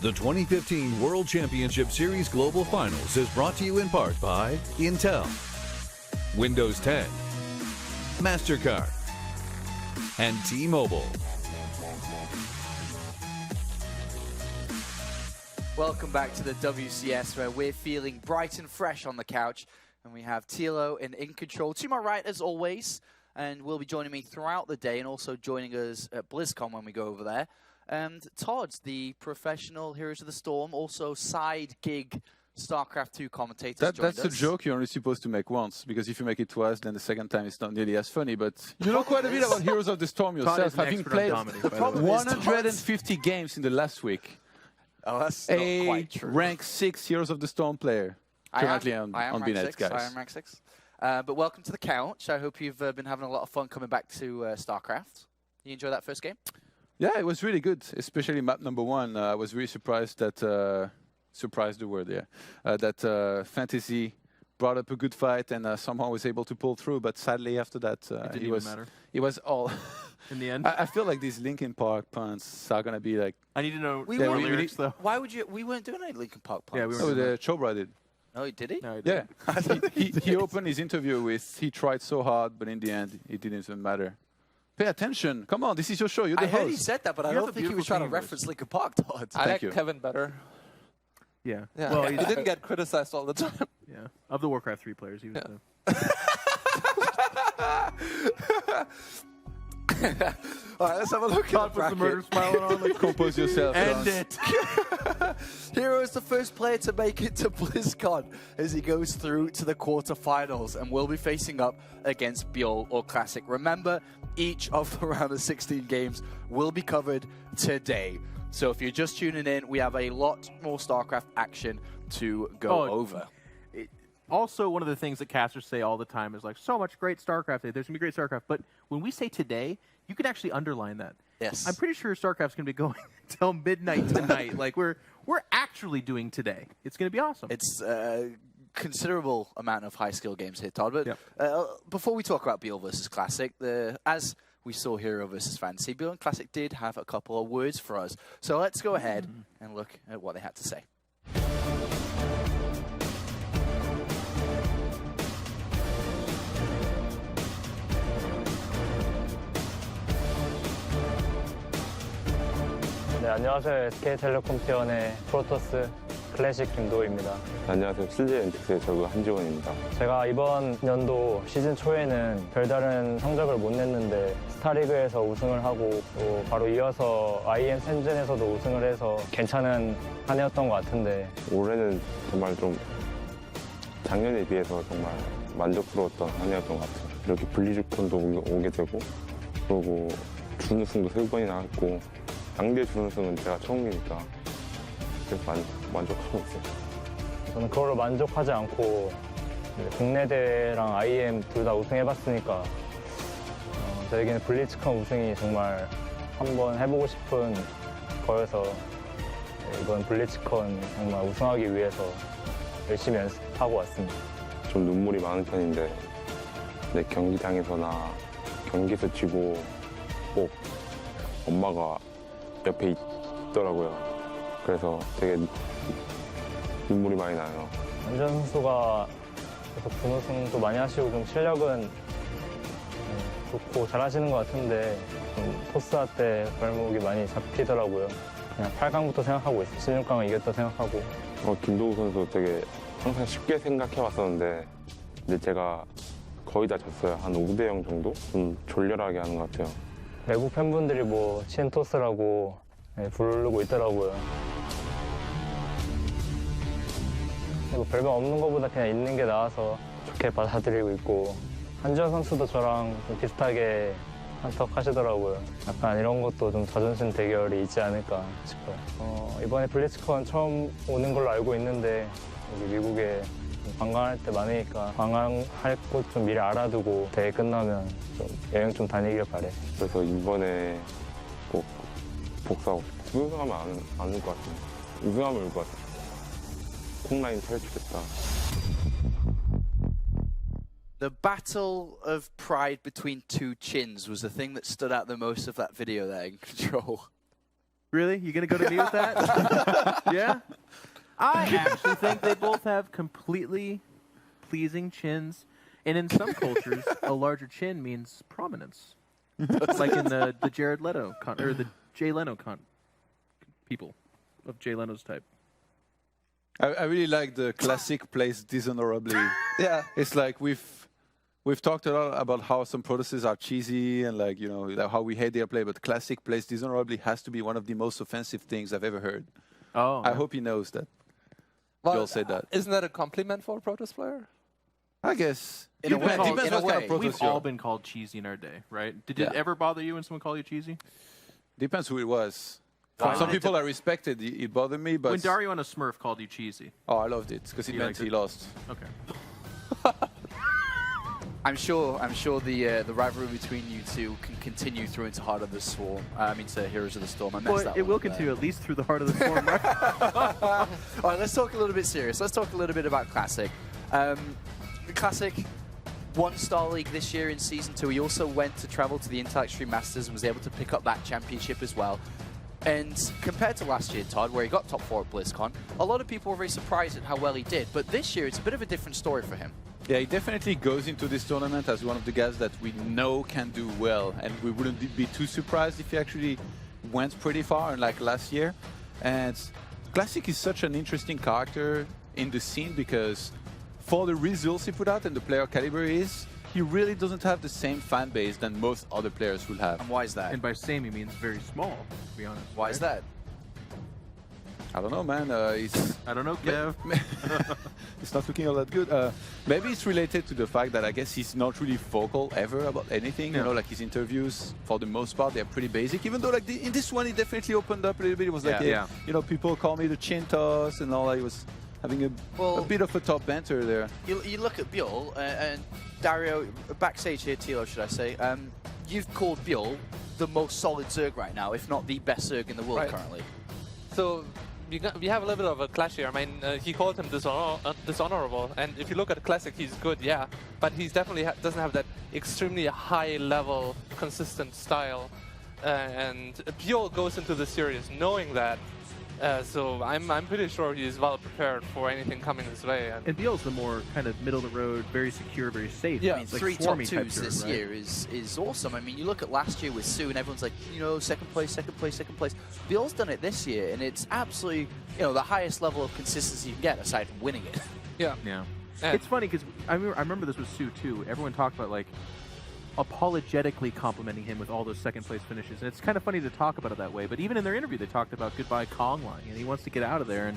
The 2015 World Championship Series Global Finals is brought to you in part by Intel, Windows 10, MasterCard, and T-Mobile. Welcome back to the WCS, where we're feeling bright and fresh on the couch. And we have Tilo and In Control to my right, as always. And will be joining me throughout the day and also joining us at BlizzCon when we go over there. And Todd, the professional Heroes of the Storm, also side gig StarCraft 2 commentator. That's a joke you're only supposed to make once, because if you make it twice, then the second time it's not nearly as funny. But you know quite a bit about Heroes of the Storm yourself, having played 150 games in the last week. Oh, that's not quite true. Rank 6 Heroes of the Storm player currently on BNet, guys. I am rank 6. But welcome to the couch. I hope you've been having a lot of fun coming back to StarCraft. You enjoy that first game? Yeah, it was really good, especially map number 1. I was really surprised that, that Fantasy brought up a good fight and somehow was able to pull through. But sadly, after that, it was all... In the end? I feel like these Linkin Park punts are going to be like... I need to know the lyrics, though. Why would you... We weren't doing any Linkin Park punts. Yeah, we Oh, the Chobra did. Oh, did he? No, he Yeah. didn't. he opened his interview with, he tried so hard, but in the end, it didn't even matter. Pay attention. Come on, this is your show. You're the host. I heard he said that, but I don't think he was trying to reference Linkin Park, Todd. I like Kevin better. Yeah. Well, he didn't get criticized all the time. Yeah. Of the Warcraft 3 players, he was All right, let's have a look at the murder smiling on. Like, compose yourself. End it. Hero is the first player to make it to BlizzCon as he goes through to the quarterfinals and will be facing up against ByuL or Classic. Remember, each of the round of 16 games will be covered today. So if you're just tuning in, we have a lot more StarCraft action to go over. Also, one of the things that casters say all the time is like, so much great StarCraft today. There's going to be great StarCraft. But when we say today, you can actually underline that. Yes. I'm pretty sure StarCraft's going to be going until midnight tonight. Like, we're actually doing today. It's going to be awesome. It's a considerable amount of high-skill games here, Todd. But before we talk about ByuL versus Classic, as we saw Hero versus Fantasy, ByuL and Classic did have a couple of words for us. So let's go ahead and look at what they had to say. 네, 안녕하세요. SK텔레콤 티원의 프로토스 클래식 김도우입니다. 안녕하세요. CJ엔틱스의 저그 한지원입니다. 제가 이번 연도 시즌 초에는 별다른 성적을 못 냈는데 스타리그에서 우승을 하고 또 바로 이어서 IM 센전에서도 우승을 해서 괜찮은 한 해였던 것 같은데 올해는 정말 좀 작년에 비해서 정말 만족스러웠던 한 해였던 것 같아요. 이렇게 블리즈콘도 오게 되고 그리고 준우승도 3번이나 했고 상대 준우승은 제가 처음이니까 그래서 만족하고 있어요. 저는 그걸로 만족하지 않고 국내 대회랑 IM 둘 다 우승해봤으니까 저에게는 블리츠컨 우승이 정말 한번 해보고 싶은 거여서 이번 블리츠컨 정말 우승하기 위해서 열심히 연습하고 왔습니다. 좀 눈물이 많은 편인데 내 경기장에서나 경기에서 지고 꼭 엄마가 옆에 있더라고요. 그래서 되게 눈물이 많이 나요. 안전 선수가 계속 준우승도 많이 하시고 좀 실력은 좋고 잘하시는 것 같은데 좀 토스할 때 발목이 많이 잡히더라고요. 그냥 8강부터 생각하고 있어요. 16강은 이겼다 생각하고. 김도우 선수 되게 항상 쉽게 생각해왔었는데 근데 제가 거의 다 졌어요. 한 5대0 정도? 좀 졸렬하게 하는 것 같아요. 외국 팬분들이 뭐 치엔토스라고 부르고 있더라고요. 뭐 별거 없는 것보다 그냥 있는 게 나아서 좋게 받아들이고 있고 한지원 선수도 저랑 좀 비슷하게 한턱 하시더라고요. 약간 이런 것도 좀 자존심 대결이 있지 않을까 싶어요. 이번에 블리츠컨 처음 오는 걸로 알고 있는데 여기 미국에 관광할 때 많으니까 관광할 곳 좀 미리 알아두고 대회 끝나면 좀 여행 좀 다니길 바래. 그래서 이번에 꼭 복사하고 싶어. 우승하면 안 울 것 같아요. 우승하면 울 것 같아요. 콩라인 탈출했다. The battle of pride between two chins was the thing that stood out the most of that video there, In Control. Really? You gonna go to me with that? Yeah. I actually think they both have completely pleasing chins, and in some cultures, a larger chin means prominence. Like in the Jared Leto or the Jay Leno people of Jay Leno's type. I really like the classic plays dishonorably. Yeah. It's like we've talked a lot about how some protesters are cheesy and like, you know, like how we hate their play, but classic plays dishonorably has to be one of the most offensive things I've ever heard. Oh, I hope he knows that. Well, ByuL said that. Isn't that a compliment for a protest player? I guess. In a way. Depends In what a kind way. of protest we've you're. all been called cheesy in our day, right? Did Yeah. it ever bother you when someone called you cheesy? Depends who it was. Wow. Some people I respected, it bothered me, but When Dario on a Smurf called you cheesy. oh, I loved it because it You meant liked he it? lost. Okay. I'm sure the rivalry between you two can continue through into Heart of the Storm. I mean, to Heroes of the Storm. I messed Well, that it one will up there. continue at least through the heart of the storm, right? All right, let's talk a little bit serious. Let's talk a little bit about Classic. Classic won Star League this year in Season 2. He also went to travel to the Intel Extreme Masters and was able to pick up that championship as well. And compared to last year, Todd, where he got top 4 at BlizzCon, a lot of people were very surprised at how well he did. But this year, it's a bit of a different story for him. Yeah, he definitely goes into this tournament as one of the guys that we know can do well, and we wouldn't be too surprised if he actually went pretty far, unlike last year. And Classic is such an interesting character in the scene because for the results he put out and the player caliber he really doesn't have the same fan base than most other players will have. And why is that? And by same, he means very small, to be honest. Why is that? I don't know, man. I don't know, Kev. It's not looking all that good. Maybe it's related to the fact that I guess he's not really vocal ever about anything. Yeah. You know, like his interviews, for the most part, they're pretty basic. Even though, like in this one, he definitely opened up a little bit. It was like, Yeah. you know, people call me the chin toss and all. He was having a bit of a top banter there. You look at ByuL and Dario, backstage here, Tilo, should I say, you've called ByuL the most solid Zerg right now, if not the best Zerg in the world Right. currently. So we have a little bit of a clash here. I mean, he called him dishonorable, and if you look at Classic, he's good, yeah, but he's definitely doesn't have that extremely high-level, consistent style. And ByuL goes into the series knowing that. So I'm pretty sure he's well prepared for anything coming his way. And ByuL's the more kind of middle of the road, very secure, very safe. Yeah. I mean, like 3 top swarmy type 2s Zerg, this right? year is awesome. I mean, you look at last year with Sue, and everyone's like, you know, second place, second place, second place. ByuL's done it this year, and it's absolutely, you know, the highest level of consistency you can get aside from winning it. Yeah. Yeah. And It's funny because I remember this with Sue too. Everyone talked about like apologetically complimenting him with all those second place finishes, and it's kind of funny to talk about it that way. But even in their interview, they talked about goodbye Kong line, and he wants to get out of there.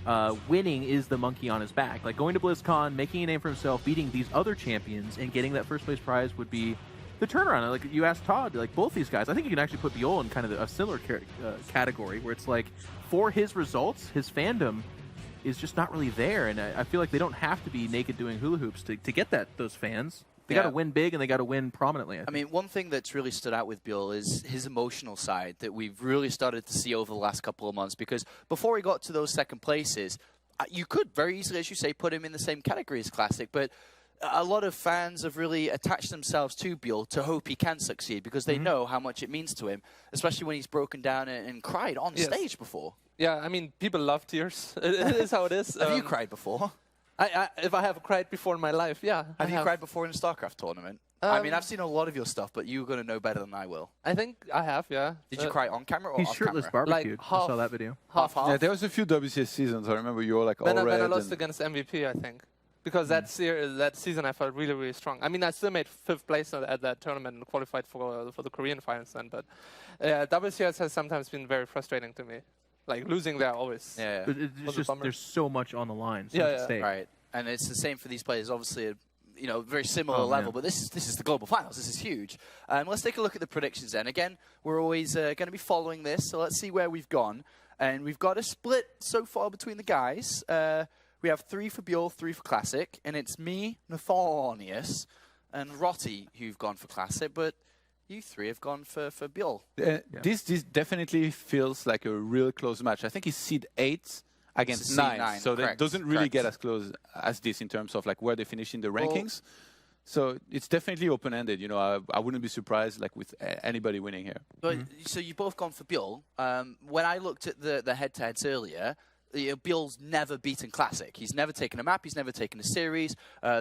And winning is the monkey on his back. Like going to BlizzCon, making a name for himself, beating these other champions, and getting that first place prize would be the turnaround. Like you asked Todd, like both these guys, I think you can actually put ByuL in kind of a similar category where it's like for his results, his fandom is just not really there, and I feel like they don't have to be naked doing hula hoops to get those fans. They got to win big and they got to win prominently. I mean, one thing that's really stood out with ByuL is his emotional side that we've really started to see over the last couple of months, because before he got to those second places, you could very easily, as you say, put him in the same category as Classic, but a lot of fans have really attached themselves to ByuL to hope he can succeed because they know how much it means to him, especially when he's broken down and cried on stage before. Yeah, I mean, people love tears. It is how it is. Have you cried before? If I have cried before in my life, yeah. Have you cried before in a StarCraft tournament? I mean, I've seen a lot of your stuff, but you're going to know better than I will. I think I have, yeah. Did you cry on camera or He's off shirtless camera? barbecued. Like I saw that video. Half. Yeah, there was a few WCS seasons. I remember you were like all When red. I lost and against MVP, I think. Because that season I felt really, really strong. I mean, I still made 5th place at that tournament and qualified for the Korean finals then. But WCS has sometimes been very frustrating to me. Like losing there always. Yeah. But it's Was a just bummer. there's so much on the line. So Yeah, much yeah. at stake. Right. And it's the same for these players. Obviously, you know, very similar Oh, level, man. but this is the global finals. This is huge. Let's take a look at the predictions then. Again, we're always going to be following this, so let's see where we've gone. And we've got a split so far between the guys. We have 3 for ByuL, 3 for Classic, and it's me, Nathanius, and Rotti who've gone for Classic, but you 3 have gone for ByuL. This definitely feels like a real close match. I think it's seed 8 against Seed 9, nine, so correct, that doesn't really correct. get as close as this in terms of like where they finish in the rankings. So it's definitely open-ended. You know, I wouldn't be surprised like with anybody winning here. But so you've both gone for ByuL. When I looked at the head-to-heads earlier, ByuL's never beaten Classic. He's never taken a map. He's never taken a series.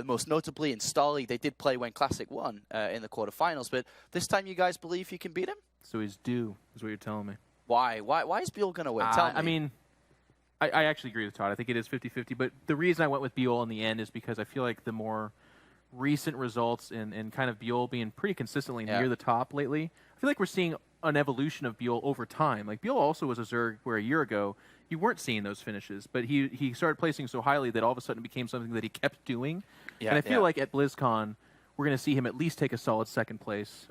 Most notably in Stolly, they did play when Classic won in the quarterfinals. But this time, you guys believe you can beat him? So he's due, is what you're telling me. Why? Why is ByuL going to win? Tell me. I mean, I actually agree with Todd. I think it is 50-50. But the reason I went with ByuL in the end is because I feel like the more recent results and kind of ByuL being pretty consistently near the top lately, I feel like we're seeing an evolution of ByuL over time. Like, ByuL also was a Zerg where a year ago you weren't seeing those finishes, but he started placing so highly that all of a sudden it became something that he kept doing. And I feel like at BlizzCon, we're going to see him at least take a solid second place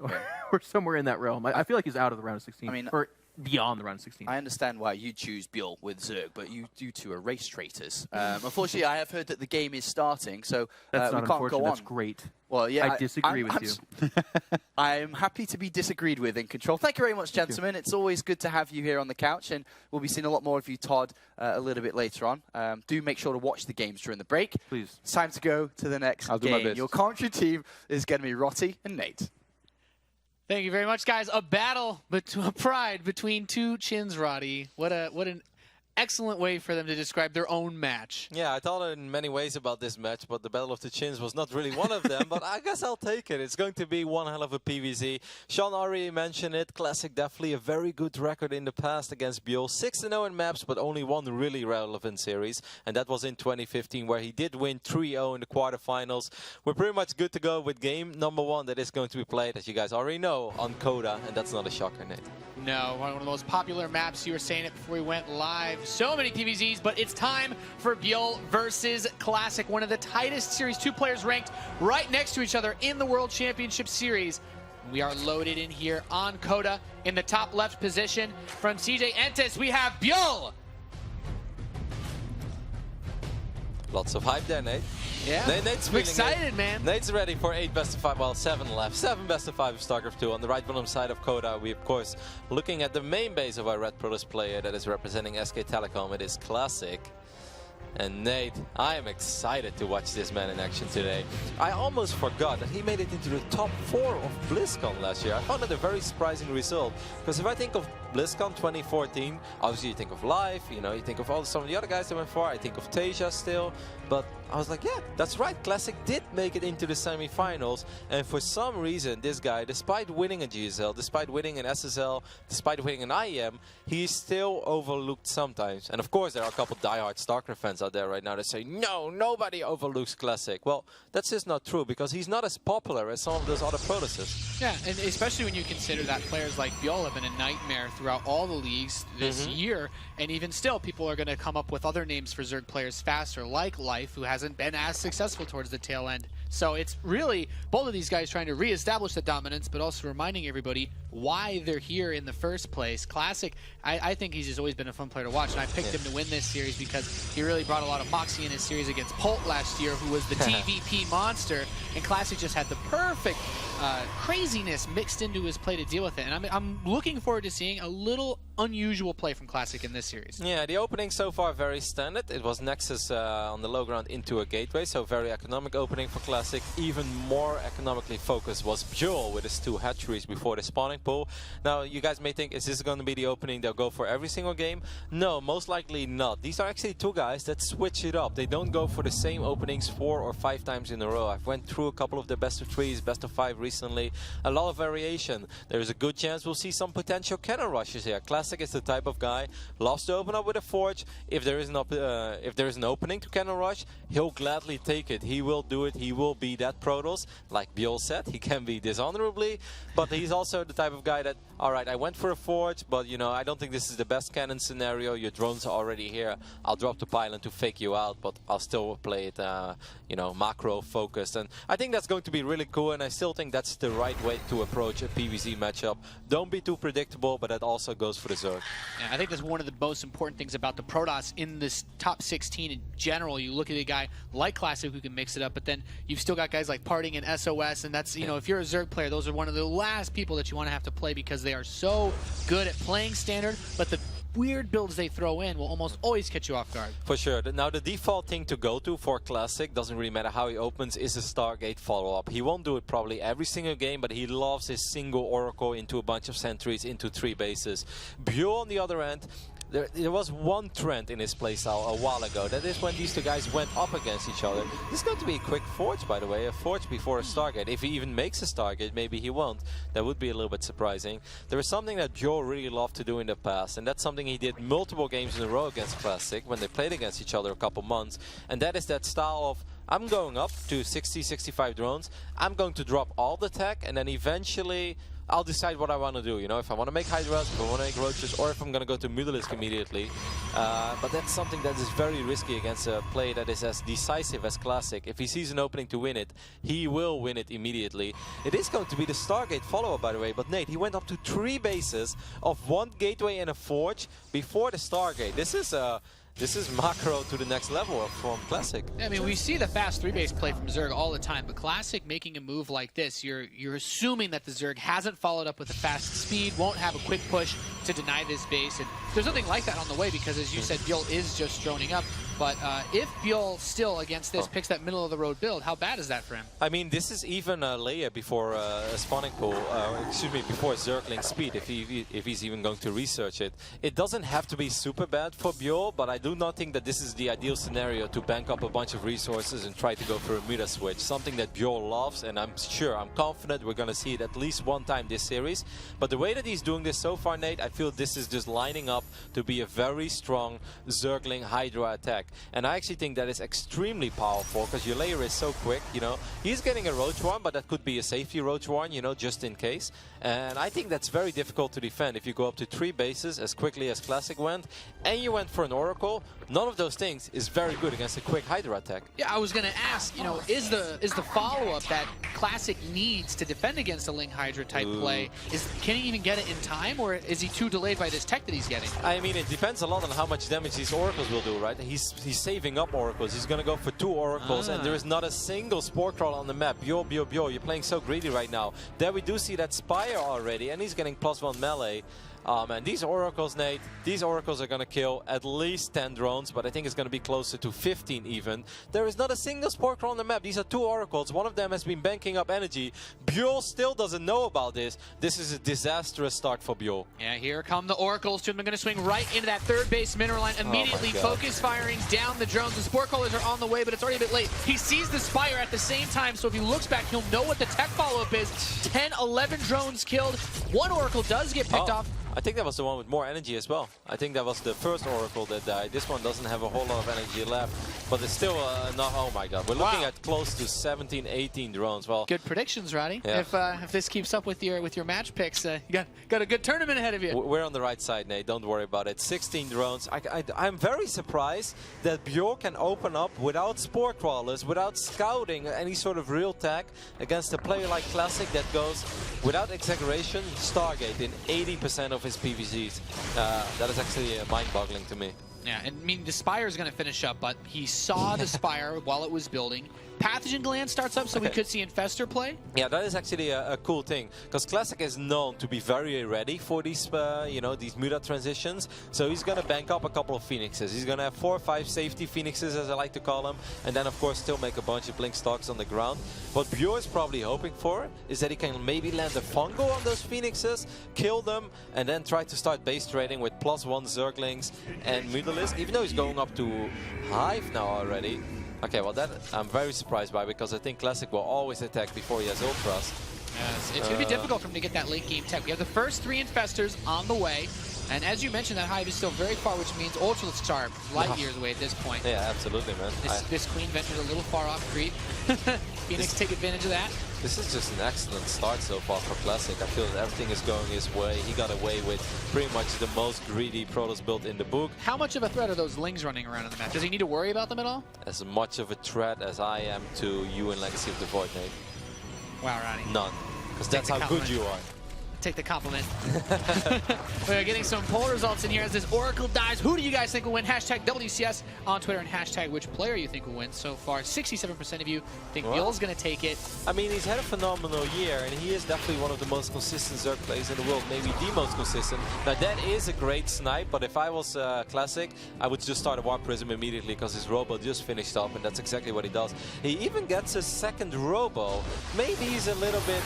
or somewhere in that realm. I feel like he's out of the round of 16. I mean, or beyond the round of 16. I understand why you choose ByuL with Zerg, but you two are race traitors. Unfortunately, I have heard that the game is starting, so that's we not can't go on. That's great. Well, yeah, I disagree with you. I'm happy to be disagreed with in Control. Thank you very much, gentlemen. It's always good to have you here on the couch, and we'll be seeing a lot more of you, Todd, a little bit later on. Do make sure to watch the games during the break. Please. It's time to go to the next I'll game. do my best. Your commentary team is going to be Rotty and Nate. Thank you very much, guys. A battle, a pride between two chins, Roddy. What an excellent way for them to describe their own match. Yeah, I thought in many ways about this match, but the Battle of the Chins was not really one of them. But I guess I'll take it. It's going to be one hell of a PvZ. Sean already mentioned it. Classic definitely a very good record in the past against ByuL. 6-0 in maps, but only one really relevant series. And that was in 2015, where he did win 3-0 in the quarterfinals. We're pretty much good to go with game number 1 that is going to be played, as you guys already know, on Coda. And that's not a shocker, Nate. No, one of the most popular maps. You were saying it before we went live. So many PvZs, but it's time for ByuL versus Classic. One of the tightest series. 2 players ranked right next to each other in the World Championship Series. We are loaded in here on Coda in the top left position. From CJ Entis, we have ByuL. Lots of hype there, Nate. Yeah, Nate's I'm excited, man. Nate's ready for 8 best of 5, well, 7 left. 7 best of 5 of StarCraft 2. On the right bottom side of Coda, we, of course, looking at the main base of our Red Protoss player that is representing SK Telecom. It is Classic. And Nate, I am excited to watch this man in action today. I almost forgot that he made it into the top 4 of BlizzCon last year. I found that a very surprising result. Because if I think of BlizzCon 2014, obviously you think of Live, you know, you think of some of the other guys that went far. I think of Tasia still. But I was like, yeah, that's right. Classic did make it into the semi-finals. And for some reason, this guy, despite winning a GSL, despite winning an SSL, despite winning an IEM, he's still overlooked sometimes. And of course, there are a couple diehard StarCraft fans out there right now that say, no, nobody overlooks Classic. Well, that's just not true, because he's not as popular as some of those other Protosses. Yeah, and especially when you consider that players like ByuL have been a nightmare throughout all the leagues this year. And even still, people are going to come up with other names for Zerg players faster, like Life, who hasn't been as successful towards the tail end. So it's really both of these guys trying to reestablish the dominance, but also reminding everybody why they're here in the first place. Classic, I think he's just always been a fun player to watch, and I picked him to win this series because he really brought a lot of moxie in his series against Polt last year, who was the TVP monster, and Classic just had the perfect craziness mixed into his play to deal with it. And I'm looking forward to seeing a little unusual play from Classic in this series. Yeah, the opening so far very standard. It was Nexus on the low ground into a gateway, so very economic opening for Classic. Even more economically focused was ByuL with his 2 hatcheries before the spawning pool. Now, you guys may think, is this going to be the opening they'll go for every single game? No, most likely not. These are actually 2 guys that switch it up. They don't go for the same openings 4 or 5 times in a row. I've went through a couple of the best of 3s, best of 5 recently. A lot of variation. There's a good chance we'll see some potential cannon rushes here. Classic is the type of guy, loves to open up with a Forge. If there is an opening to cannon rush, he'll gladly take it. He will do it. He will be that Protoss. Like ByuL said, he can be dishonorably, but he's also the type of guy that, all right, I went for a Forge, but you know, I don't think this is the best cannon scenario. Your drones are already here. I'll drop the pylon to fake you out, but I'll still play it, you know, macro focused. And I think that's going to be really cool, and I still think that's the right way to approach a PvZ matchup. Don't be too predictable, but that also goes for the Zerg. Yeah, I think that's one of the most important things about the Protoss in this top 16 in general. You look at a guy like Classic who can mix it up, but then you've still got guys like Parting and SOS, and that's, you know, if you're a Zerg player, those are one of the last people that you want to have to play because they are so good at playing standard, but the weird builds they throw in will almost always catch you off guard. For sure. Now, the default thing to go to for Classic, doesn't really matter how he opens, is a Stargate follow-up. He won't do it probably every single game, but he loves his single Oracle into a bunch of sentries, into 3 bases. ByuL, on the other end, there was one trend in his playstyle a while ago. That is when these 2 guys went up against each other. This is going to be a quick Forge, by the way. A Forge before a Stargate. If he even makes a Stargate, maybe he won't. That would be a little bit surprising. There is something that ByuL really loved to do in the past, and that's something he did multiple games in a row against Classic when they played against each other a couple months. And that is that style of, I'm going up to 60, 65 drones. I'm going to drop all the tech, and then eventually I'll decide what I want to do, you know, if I want to make Hydras, if I want to make Roaches, or if I'm going to go to Mutalisk immediately. But that's something that is very risky against a play that is as decisive as Classic. If he sees an opening to win it, he will win it immediately. It is going to be the Stargate follow-up, by the way, but Nate, he went up to 3 bases of 1 Gateway and a Forge before the Stargate. This is macro to the next level from Classic. I mean, we see the fast 3-base play from Zerg all the time, but Classic making a move like this, you're assuming that the Zerg hasn't followed up with a fast speed, won't have a quick push to deny this base, and there's nothing like that on the way because, as you said, ByuL is just droning up. But if ByuL still against this picks that middle-of-the-road build, how bad is that for him? I mean, this is even a layer before a spawning pool, excuse me, before Zergling speed, if he's even going to research it. It doesn't have to be super bad for ByuL, but I do not think that this is the ideal scenario to bank up a bunch of resources and try to go for a meta switch. Something that ByuL loves, and I'm confident we're going to see it at least one time this series. But the way that he's doing this so far, Nate, I feel this is just lining up to be a very strong Zergling Hydra attack. And I actually think that is extremely powerful because your layer is so quick, you know. He's getting a Roach Warren, but that could be a safety Roach Warren, you know, just in case. And I think that's very difficult to defend if you go up to 3 bases as quickly as Classic went, and you went for an Oracle. None of those things is very good against a quick Hydra attack. Yeah, I was going to ask, you know, is the follow-up that Classic needs to defend against a Ling Hydra type play, can he even get it in time, or is he too delayed by this tech that he's getting? I mean, it depends a lot on how much damage these Oracles will do, right? He's saving up Oracles. He's going to go for 2 Oracles, and there is not a single Spore Crawl on the map. ByuL, you're playing so greedy right now. There we do see that Spire already, and he's getting +1 melee. And these Oracles, Nate, these Oracles are going to kill at least 10 drones, but I think it's going to be closer to 15 even. There is not a single Spore Crawl on the map. These are 2 Oracles. One of them has been banking up energy. ByuL still doesn't know about this. This is a disastrous start for ByuL. Yeah, here come the Oracles. They're going to swing right into that 3rd base mineral line. Immediately focus firing down the drones. The Spore Crawlers are on the way, but it's already a bit late. He sees the Spire at the same time, so if he looks back, he'll know what the tech follow-up is. 10, 11 drones killed. 1 Oracle does get picked off. I think that was the one with more energy as well. I think that was the first Oracle that died. This one doesn't have a whole lot of energy left, but it's still not. Oh my God, we're looking at close to 17, 18 drones. Well, good predictions, Roddy. Yeah. If this keeps up with your match picks, you got a good tournament ahead of you. We're on the right side, Nate. Don't worry about it. 16 drones. I'm very surprised that ByuL can open up without Spore Crawlers, without scouting any sort of real tech against a player like Classic that goes, without exaggeration, Stargate in 80% of his PVCs. That is actually mind-boggling to me. Yeah, and I mean, the Spire is going to finish up, but he saw the Spire while it was building. Pathogen Gland starts up, so we could see Infestor play. Yeah, that is actually a cool thing, because Classic is known to be very ready for these, you know, these muta transitions. So he's going to bank up a couple of Phoenixes. He's going to have 4 or 5 safety Phoenixes, as I like to call them, and then, of course, still make a bunch of Blink Stocks on the ground. What ByuL is probably hoping for is that he can maybe land a Fungo on those Phoenixes, kill them, and then try to start base trading with +1 Zerglings and Mutalisk, even though he's going up to Hive now already. Okay, well that I'm very surprised by, because I think Classic will always attack before he has Ultras. Yes, it's going to be difficult for him to get that late game tech. We have the first 3 Infestors on the way, and as you mentioned, that Hive is still very far, which means Ultralisks are light years away at this point. Yeah, absolutely, man. This Queen ventured a little far off creep. Phoenix take advantage of that. This is just an excellent start so far for Classic. I feel that everything is going his way. He got away with pretty much the most greedy Protoss build in the book. How much of a threat are those Lings running around on the map? Does he need to worry about them at all? As much of a threat as I am to you in Legacy of the Void, Nate. Wow, Ronnie. None. Because that's how good you are. take the compliment. We are getting some poll results in here as this Oracle dies. Who do you guys think will win? Hashtag WCS on Twitter and hashtag which player you think will win. So far, 67% of you think ByuL's going to take it. I mean, he's had a phenomenal year, and he is definitely one of the most consistent Zerg players in the world, maybe the most consistent. Now, that is a great snipe, but if I was Classic, I would just start a Warp Prism immediately because his Robo just finished up, and that's exactly what he does. He even gets a second Robo. Maybe he's a little bit,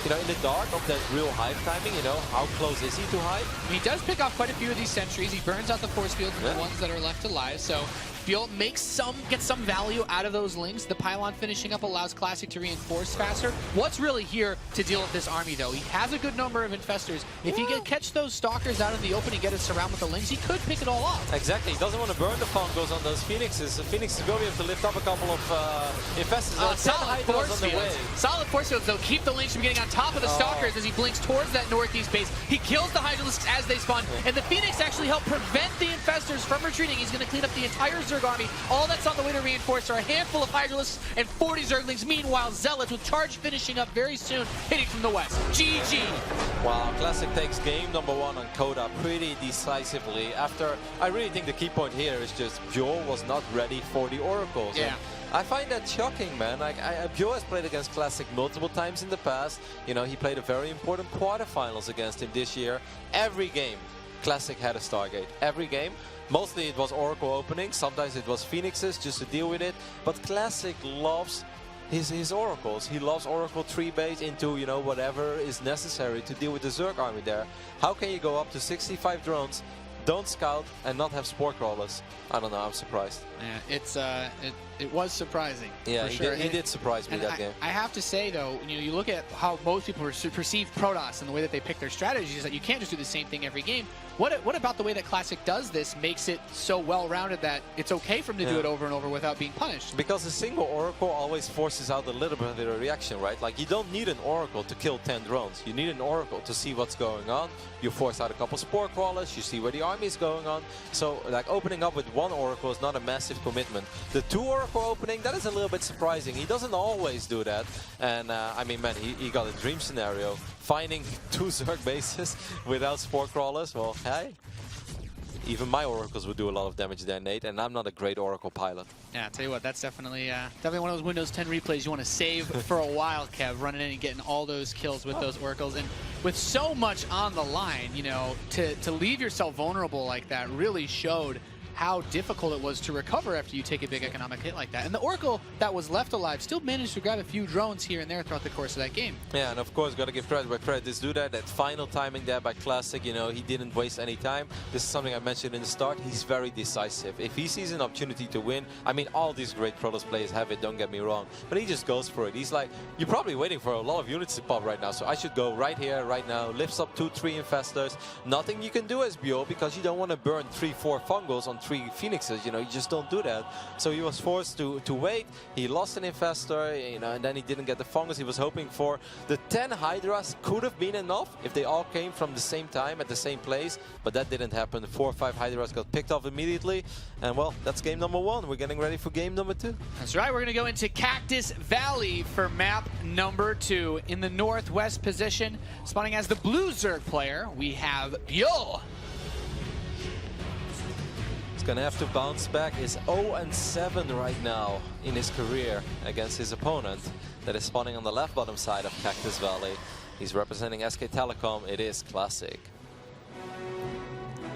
you know, in the dark of that real hive timing, you know, how close is he to hive? He does pick off quite a few of these sentries. He burns out the force fields and the ones that are left alive, so ByuL gets some value out of those links. The pylon finishing up allows Classic to reinforce faster. What's really here to deal with this army, though? He has a good number of infestors. If he can catch those stalkers out in the open and get a surround with the links, he could pick it all off. Exactly. He doesn't want to burn the fungos on those phoenixes. The phoenixes will be able to lift up a couple of infestors. Solid force fields. Solid force fields, though, keep the links from getting on top of the stalkers as he blinks towards that northeast base. He kills the Hydralisks as they spawn, and the Phoenix actually help prevent the infestors from retreating. He's going to clean up the entire Zerg army. All that's on the way to reinforce are a handful of Hydralisks and 40 Zerglings. Meanwhile, Zealots with charge finishing up very soon, hitting from the west. GG. Wow, Classic takes game number 1 on Coda pretty decisively. After, I really think the key point here is just ByuL was not ready for the Oracles. Yeah. I find that shocking, man. Like, ByuL has played against Classic multiple times in the past. You know, he played a very important quarterfinals against him this year. Every game, Classic had a Stargate. Every game. Mostly it was Oracle opening, sometimes it was Phoenixes just to deal with it. But Classic loves his Oracles. He loves Oracle 3-base into, you know, whatever is necessary to deal with the Zerg army there. How can you go up to 65 drones, don't scout, and not have Spore Crawlers? I don't know, I'm surprised. Yeah, it was surprising. Yeah, for sure. he did surprise me that game. I have to say, though, you look at how most people perceive Protoss and the way that they pick their strategies, is that you can't just do the same thing every game. What about the way that Classic does this makes it so well-rounded that it's okay for him to do it over and over without being punished? Because a single Oracle always forces out a little bit of a reaction, right? Like, you don't need an Oracle to kill 10 drones. You need an Oracle to see what's going on. You force out a couple Spore Crawlers, you see where the army is going on. So, like, opening up with one Oracle is not a massive commitment. The 2 Oracle opening, that is a little bit surprising. He doesn't always do that. And, I mean, man, he got a dream scenario. Finding 2 Zerg bases without Spore Crawlers, well, hey. Even my Oracles would do a lot of damage there, Nate, and I'm not a great Oracle pilot. Yeah, I'll tell you what, that's definitely one of those Windows 10 replays you want to save for a while, Kev, running in and getting all those kills with those Oracles. And with so much on the line, you know, to leave yourself vulnerable like that really showed how difficult it was to recover after you take a big economic hit like that. And the Oracle that was left alive still managed to grab a few drones here and there throughout the course of that game. Yeah, and of course, got to give credit where credit is due. That final timing there by Classic, you know, he didn't waste any time. This is something I mentioned in the start. He's very decisive. If he sees an opportunity to win, I mean, all these great Protoss players have it, don't get me wrong, but he just goes for it. He's like, you're probably waiting for a lot of units to pop right now, so I should go right here, right now, lifts up 2-3 infestors. Nothing you can do as ByuL because you don't want to burn 3-4 fungos on 3 Phoenixes. You know, you just don't do that. So he was forced to wait. He lost an infestor, you know, and then he didn't get the fungus he was hoping for. The 10 Hydras could have been enough if they all came from the same time at the same place, but that didn't happen. The 4 or 5 Hydras got picked off immediately, and well, that's game number 1. We're getting ready for game number 2. That's right. We're going to go into Cactus Valley for map number 2. In the northwest position, spawning as the blue Zerg player, we have ByuL. Gonna have to bounce back. Is 0-7 right now in his career against his opponent that is spawning on the left bottom side of Cactus Valley. He's representing SK Telecom. It is Classic.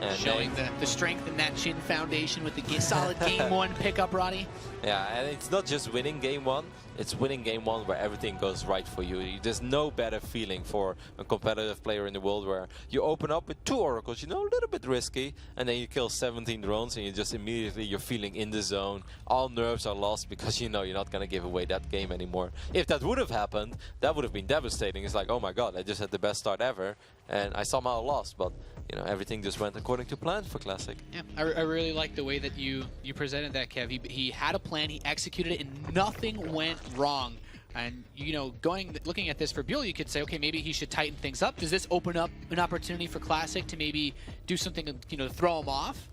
And showing the strength in that Chin Foundation with the solid game 1 pickup, Roddy. Yeah, and it's not just winning game 1, it's winning game 1 where everything goes right for you. There's no better feeling for a competitive player in the world where you open up with 2 Oracles, you know, a little bit risky, and then you kill 17 drones and you just immediately, you're feeling in the zone. All nerves are lost because you know you're not going to give away that game anymore. If that would have happened, that would have been devastating. It's like, oh my god, I just had the best start ever and I somehow lost, but you know, everything just went according to plan for Classic. Yeah, I really like the way that you presented that, Kev. He had a plan, he executed it, and nothing went wrong. And, you know, looking at this for ByuL, you could say, okay, maybe he should tighten things up. Does this open up an opportunity for Classic to maybe do something, you know, to throw him off?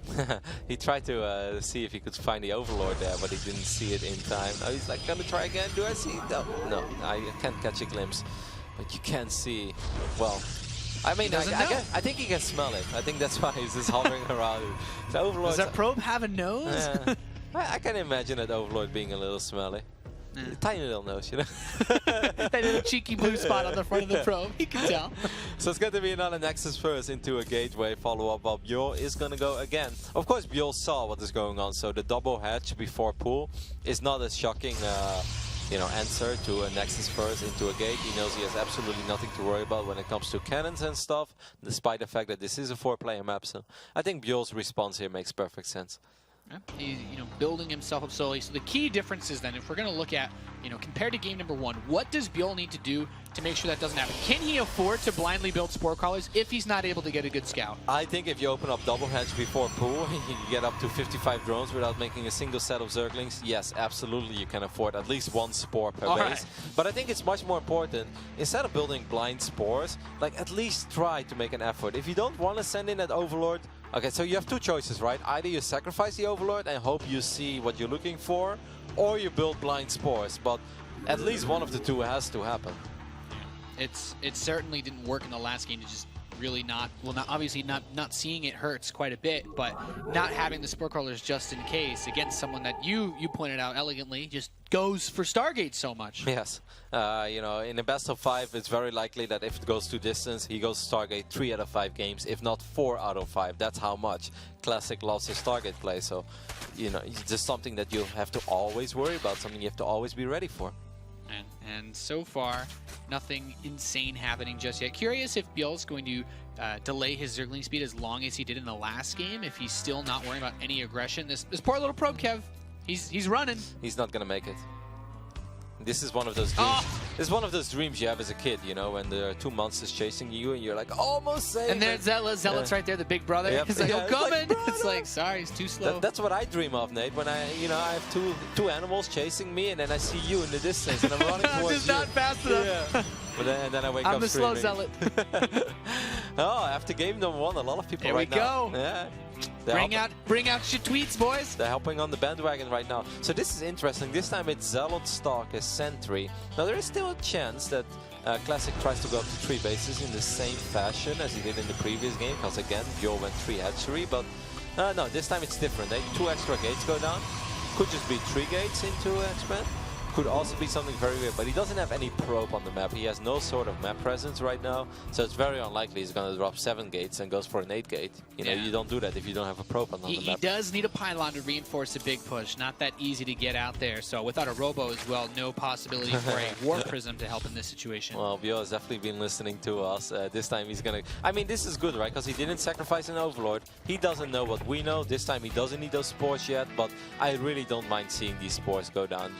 He tried to see if he could find the Overlord there, but he didn't see it in time. Now he's like, gonna try again. Do I see? No, I can't catch a glimpse. but you can't see. Well, I mean, I think he can smell it. I think that's why he's just hovering around. The Overlord. Does that probe have a nose? Yeah. I can imagine that Overlord being a little smelly. Yeah. Tiny little nose, you know. That little cheeky blue spot on the front of the probe, you can tell. So it's going to be another Nexus first into a gateway follow-up while ByuL is going to go again. Of course, ByuL saw what is going on, so the double hatch before pool is not as shocking answer to a Nexus first into a gate. He knows he has absolutely nothing to worry about when it comes to cannons and stuff, despite the fact that this is a 4-player map. So I think ByuL's response here makes perfect sense. Yeah, he's building himself up slowly. So the key difference is then, if we're going to look at, compared to game number 1, what does ByuL need to do to make sure that doesn't happen? Can he afford to blindly build Spore Crawlers if he's not able to get a good scout? I think if you open up double hatch before pool, you can get up to 55 drones without making a single set of Zerglings. Yes, absolutely, you can afford at least 1 Spore per base. Right. But I think it's much more important, instead of building blind Spores, like at least try to make an effort. If you don't want to send in that Overlord, okay, so you have 2 choices, right? Either you sacrifice the Overlord and hope you see what you're looking for, or you build blind Spores. But at least one of the 2 has to happen. It certainly didn't work in the last game to just really obviously not seeing it hurts quite a bit, but not having the Spore Crawlers just in case against someone that you pointed out elegantly just goes for Stargate so much. Yes. In a best of 5, it's very likely that if it goes to distance, he goes Stargate 3 out of 5 games, if not 4 out of 5. That's how much Classic loves his Stargate play. So, it's just something that you have to always worry about, something you have to always be ready for. And so far, nothing insane happening just yet. Curious if ByuL's going to delay his Zergling speed as long as he did in the last game, if he's still not worrying about any aggression. This poor little probe, Kev, he's running. He's not going to make it. This is one of those dreams. Oh. This is one of those dreams you have as a kid, when there are 2 monsters chasing you and you're like, almost saved. And there's Zealot's right there, the big brother. Yep. He's like, Yeah, oh, coming. like, it's like, sorry, he's too slow. That's what I dream of, Nate. When I have two animals chasing me, and then I see you in the distance, and I'm running I'm towards just you. not fast enough. Yeah. And then I wake up I'm the slow screaming. Zealot. Oh, after game number 1, a lot of people Here right we now. go. Yeah. Bring out your tweets, boys. They're hopping on the bandwagon right now. So this is interesting. This time it's Zealot, Stark as Sentry. Now there is still a chance that Classic tries to go up to 3 bases in the same fashion as he did in the previous game, because again, ByuL went 3 hatchery, but no, this time it's different. 2 extra gates go down. Could just be 3 gates into X-Men. Could also be something very weird, but he doesn't have any probe on the map. He has no sort of map presence right now, so it's very unlikely he's going to drop 7 gates and goes for an 8 gate. You don't do that if you don't have a probe on the map. He does need a pylon to reinforce a big push. Not that easy to get out there. So without a robo as well, no possibility for a Warp Prism to help in this situation. Well, ByuL has definitely been listening to us. This time he's going to... I mean, this is good, right? Because he didn't sacrifice an Overlord. He doesn't know what we know. This time he doesn't need those spores yet, but I really don't mind seeing these spores go down.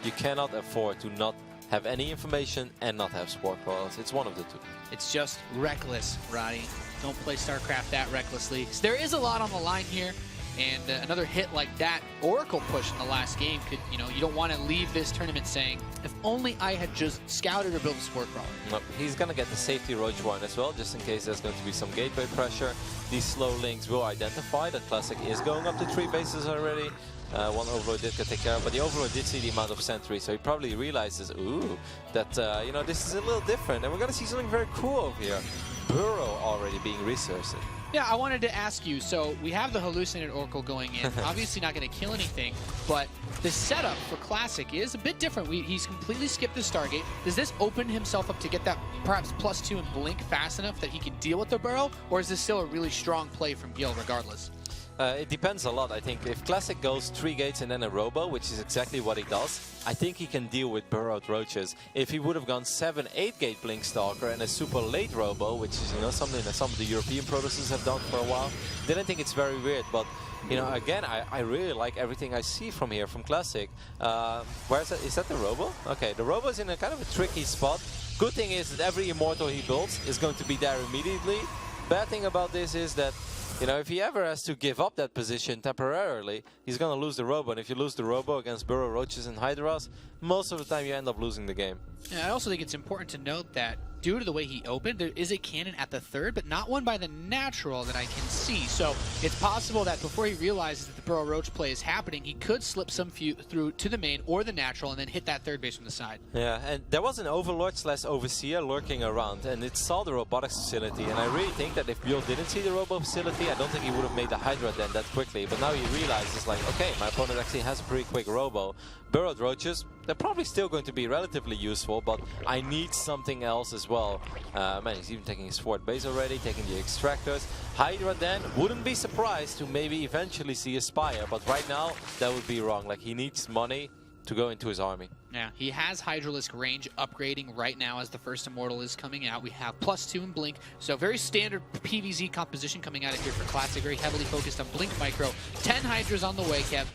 You cannot afford to not have any information and not have Spore Crawlers. It's one of the 2. It's just reckless, Roddy. Don't play StarCraft that recklessly. There is a lot on the line here, and another hit like that Oracle push in the last game could, you don't want to leave this tournament saying, if only I had just scouted or built a Spore Crawler. No, he's going to get the safety Roach one as well, just in case there's going to be some gateway pressure. These slow links will identify that Classic is going up to 3 bases already. One Overlord did get take care of, but the Overlord did see the amount of sentries, so he probably realizes, that this is a little different, and we're going to see something very cool over here. Burrow already being resourced. Yeah, I wanted to ask you, so we have the hallucinated Oracle going in, obviously not going to kill anything, but the setup for Classic is a bit different. He's completely skipped the Stargate. Does this open himself up to get that perhaps +2 and blink fast enough that he can deal with the Burrow, or is this still a really strong play from ByuL regardless? It depends a lot. I think if Classic goes 3 gates and then a Robo, which is exactly what he does, I think he can deal with burrowed roaches. If he would have gone 7-8 gate Blink Stalker and a super late Robo, which is something that some of the European producers have done for a while, then I think it's very weird. But again, I really like everything I see from here from Classic. Where is that? Is that the Robo? Okay, the Robo is in a kind of a tricky spot. Good thing is that every Immortal he builds is going to be there immediately. Bad thing about this is that if he ever has to give up that position temporarily, he's going to lose the Robo. And if you lose the Robo against Burrow Roaches and Hydras, most of the time you end up losing the game. Yeah, I also think it's important to note that due to the way he opened, there is a cannon at the third, but not one by the natural that I can see. So it's possible that before he realizes that the Burrow Roach play is happening, he could slip some few through to the main or the natural and then hit that third base from the side. Yeah, and there was an Overlord / Overseer lurking around, and it saw the robotics facility, and I really think that if ByuL didn't see the robo facility, I don't think he would have made the Hydra then that quickly. But now he realizes, like, okay, my opponent actually has a pretty quick robo. Burrowed Roaches, they're probably still going to be relatively useful, but I need something else as well. Man, he's even taking his fourth base already, taking the extractors. Hydra then, wouldn't be surprised to maybe eventually see a Spire, but right now, that would be wrong. Like, he needs money to go into his army. Yeah, he has Hydralisk range upgrading right now as the first Immortal is coming out. We have +2 in Blink, so very standard PvZ composition coming out of here for Classic, very heavily focused on Blink Micro. 10 Hydras on the way, Kev.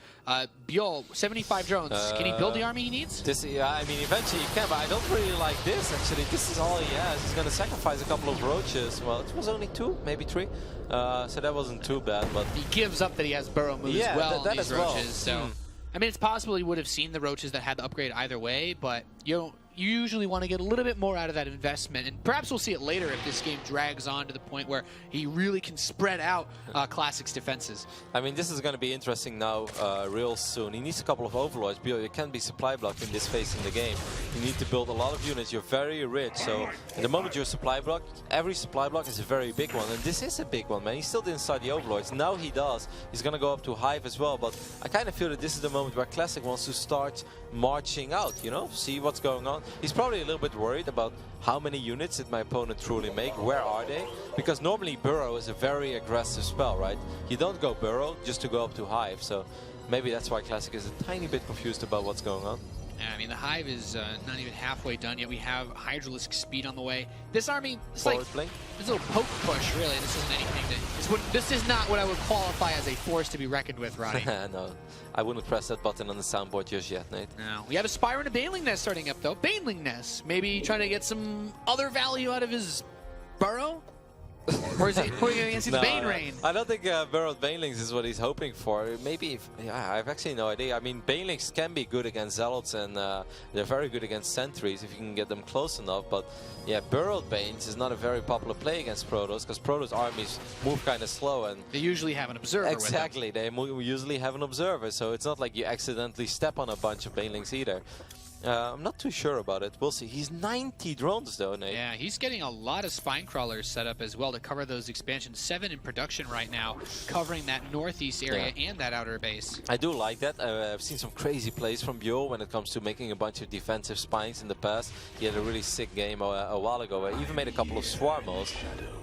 ByuL, 75 drones. Can he build the army he needs? Yeah, I mean, eventually he can, but I don't really like this, actually. This is all he has. He's going to sacrifice a couple of Roaches. Well, it was only 2, maybe 3. So that wasn't too bad, but... He gives up that he has Burrow moves well on these Roaches, so... I mean, it's possible he would have seen the Roaches that had the upgrade either way, but you usually want to get a little bit more out of that investment. And perhaps we'll see it later if this game drags on to the point where he really can spread out Classic's defenses. I mean, this is going to be interesting now real soon. He needs a couple of Overlords. ByuL, you can't be supply blocked in this phase in the game. You need to build a lot of units. You're very rich. So at the moment you're supply blocked, every supply block is a very big one. And this is a big one, man. He still didn't start the Overlords. Now he does. He's going to go up to Hive as well. But I kind of feel that this is the moment where Classic wants to start marching out, you know, see what's going on. He's probably a little bit worried about how many units did my opponent truly make, where are they? Because normally Burrow is a very aggressive spell, right? You don't go Burrow just to go up to Hive, so maybe that's why Classic is a tiny bit confused about what's going on. Yeah, I mean, the Hive is not even halfway done yet. We have Hydralisk speed on the way. This army, it's Forward like blink. it's a little poke push, really. This isn't anything this is not what I would qualify as a force to be reckoned with, Roddy. No, I wouldn't press that button on the soundboard just yet, Nate. No. We have a Spire and a Baneling Nest starting up, though. Baneling Nest. Maybe trying to get some other value out of his Burrow? Or is he going against the Bane Rain? I don't think Burrowed Banelings is what he's hoping for. Maybe, yeah, I have actually no idea. I mean, Banelings can be good against Zealots, and they're very good against Sentries if you can get them close enough. But yeah, Burrowed Banes is not a very popular play against Protoss, because Protoss armies move kind of slow, and they usually have an observer. Exactly, they usually have an observer, so it's not like you accidentally step on a bunch of Banelings either. I'm not too sure about it. We'll see. He's 90 drones though, Nate. Yeah, he's getting a lot of spine crawlers set up as well to cover those expansions. 7 in production right now, covering that northeast area and that outer base. I do like that. I've seen some crazy plays from ByuL when it comes to making a bunch of defensive spines in the past. He had a really sick game a while ago where he even made a couple of Swarmos.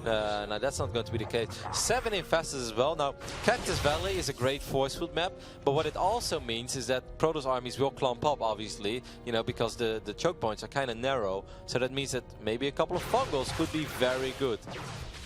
Now that's not going to be the case. 7 infestors as well. Now, Cactus Valley is a great force field map, but what it also means is that Protoss armies will clump up, obviously, you know, because the choke points are kind of narrow. So that means that maybe a couple of Fungals could be very good.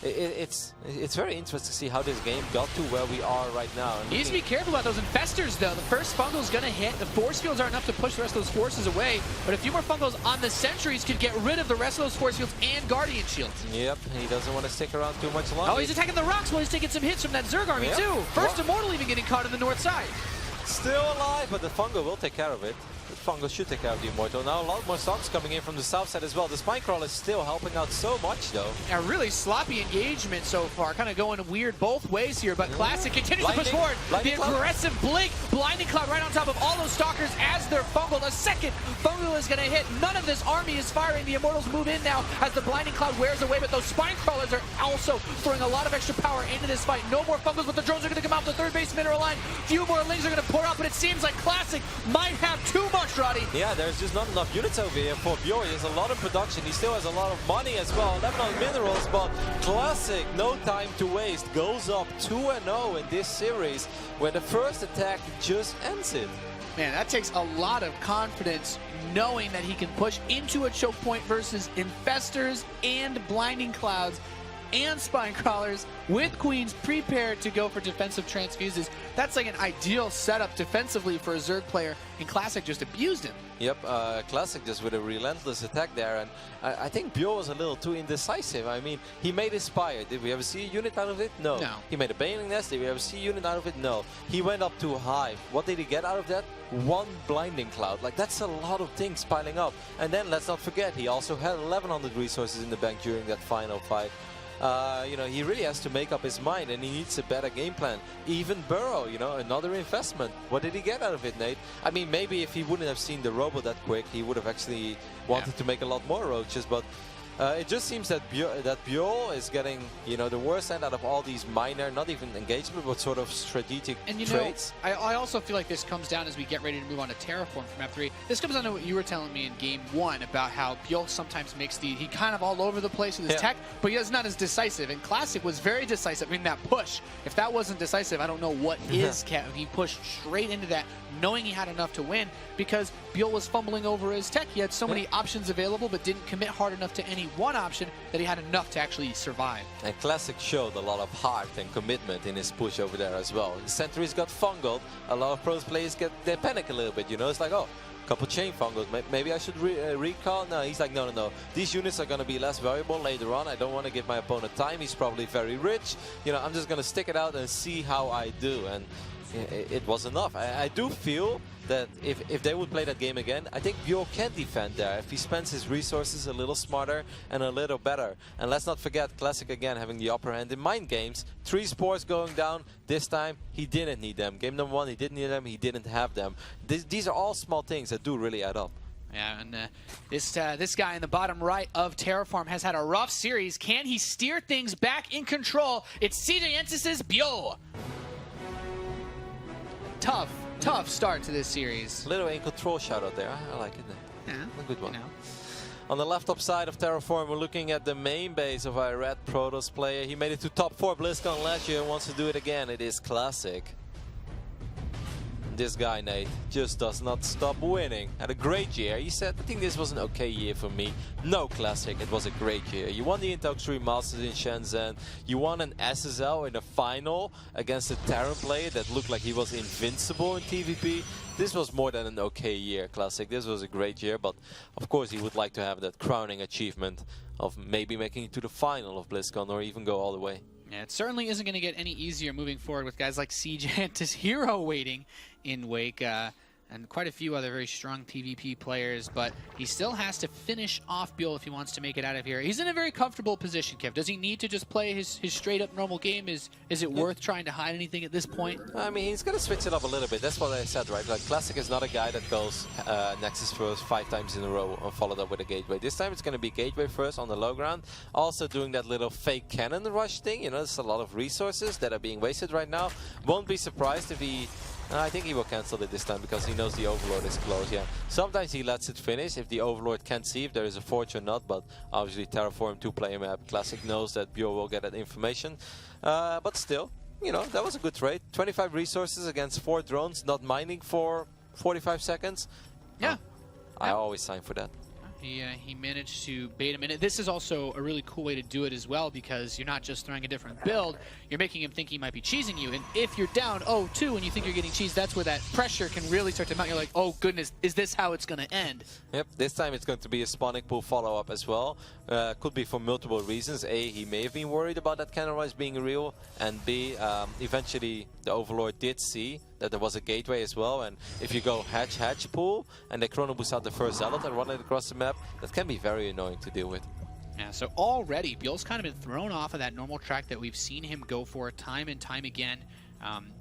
It's very interesting to see how this game got to where we are right now. He needs to be careful about those infestors, though. The first Fungal's going to hit. The force fields aren't enough to push the rest of those forces away, but a few more Fungals on the sentries could get rid of the rest of those force fields and Guardian shields. Yep, he doesn't want to stick around too much longer. Oh, he's attacking the rocks while he's taking some hits from that Zerg army, too. First Immortal even getting caught on the north side. Still alive, but the Fungal will take care of it. The Fungal should take care of the Immortal. Now a lot more songs coming in from the south side as well. The Spinecrawl is still helping out so much, though. A really sloppy engagement so far, kind of going weird both ways here, but Classic continues to push forward. The aggressive Blink, Blinding Cloud right on top of all those Stalkers as they're fungled. A second Fungal is going to hit. None of this army is firing. The Immortals move in now as the Blinding Cloud wears away, but those Spinecrawlers are also throwing a lot of extra power into this fight. No more Fungals, but the drones are going to come out the third base mineral line. Few more Lings are going to pour out, but it seems like Classic might have too much, Roddy. Yeah, there's just not enough units over here for ByuL. He has a lot of production. He still has a lot of money as well. 11 on minerals, but Classic, no time to waste, goes up 2-0 in this series, where the first attack just ends it. Man, that takes a lot of confidence knowing that he can push into a choke point versus Infestors and Blinding Clouds and spine crawlers with queens prepared to go for defensive transfuses. That's like an ideal setup defensively for a Zerg player, and Classic just abused him. Yep, Classic just with a relentless attack there, and I think ByuL was a little too indecisive. I mean, he made Inspire. Did we ever see a unit out of it? No. He made a Baneling Nest. Did we ever see a unit out of it? No. He went up too high. What did he get out of that? One Blinding Cloud. Like, that's a lot of things piling up. And then, let's not forget, he also had 1100 resources in the bank during that final fight. You know, he really has to make up his mind, and he needs a better game plan. Even Burrow, you know, another investment. What did he get out of it, Nate? I mean, maybe if he wouldn't have seen the robo that quick, he would have actually wanted to make a lot more roaches, but it just seems that ByuL is getting, you know, the worst end out of all these minor, not even engagement, but sort of strategic traits. Know, I also feel like this comes down as we get ready to move on to Terraform from F3. This comes down to what you were telling me in Game 1 about how ByuL sometimes makes he kind of all over the place with his tech, but he is not as decisive. And Classic was very decisive. I mean, that push, if that wasn't decisive, I don't know what is. He pushed straight into that, knowing he had enough to win, because ByuL was fumbling over his tech. He had so many options available, but didn't commit hard enough to any one option that he had enough to actually survive. And Classic showed a lot of heart and commitment in his push over there as well. The sentries got fungled. A lot of pros players they panic a little bit, you know. It's like, oh, a couple chain fungles. Maybe I should recall. No, he's like, no. These units are going to be less valuable later on. I don't want to give my opponent time. He's probably very rich. You know, I'm just going to stick it out and see how I do. And it was enough. I do feel that if they would play that game again, I think ByuL can defend there if he spends his resources a little smarter and a little better. And let's not forget, Classic again having the upper hand in mind games. 3 spores going down. This time, he didn't need them. Game number 1, he didn't need them. He didn't have them. These are all small things that do really add up. Yeah, and this guy in the bottom right of Terraform has had a rough series. Can he steer things back in control? It's CJ Ensis' ByuL. Tough start to this series. Little in control shout out there. I like it. Yeah, a good one. You know. On the left top side of Terraform, we're looking at the main base of our red Protoss player. He made it to top 4 BlizzCon last year and wants to do it again. It is Classic. This guy, Nate, just does not stop winning. Had a great year. He said, I think this was an okay year for me. No, Classic, it was a great year. You won the Intel 3 Masters in Shenzhen. You won an SSL in the final against a Terran player that looked like he was invincible in TVP. This was more than an okay year, Classic. This was a great year, but of course he would like to have that crowning achievement of maybe making it to the final of BlizzCon or even go all the way. Yeah, it certainly isn't going to get any easier moving forward with guys like CJ Hero waiting in wake, and quite a few other very strong PvP players, but he still has to finish off ByuL if he wants to make it out of here. He's in a very comfortable position, Kev. Does he need to just play his straight-up normal game? Is it worth trying to hide anything at this point? I mean, he's going to switch it up a little bit. That's what I said, right? Like, Classic is not a guy that goes Nexus first 5 times in a row and followed up with a Gateway. This time it's going to be Gateway first on the low ground. Also doing that little fake cannon rush thing. You know, there's a lot of resources that are being wasted right now. Won't be surprised if he... I think he will cancel it this time because he knows the Overlord is close, yeah. Sometimes he lets it finish if the Overlord can't see if there is a forge or not, but obviously Terraform 2-player map, Classic knows that ByuL will get that information. But still, you know, that was a good trade. 25 resources against 4 drones, not mining for 45 seconds. Yeah. I always sign for that. He managed to bait him in. This is also a really cool way to do it as well, because you're not just throwing a different build, you're making him think he might be cheesing you. And if you're down 0-2 and you think you're getting cheesed, that's where that pressure can really start to mount. You're like, oh goodness, is this how it's going to end? Yep, this time it's going to be a spawning pool follow-up as well. Could be for multiple reasons. A, he may have been worried about that cannon rise being real, and B, eventually the Overlord did see that there was a gateway as well, and if you go hatch pool and they chrono boost out the first zealot and run it across the map, that can be very annoying to deal with. Yeah, so already ByuL's kind of been thrown off of that normal track that we've seen him go for time and time again.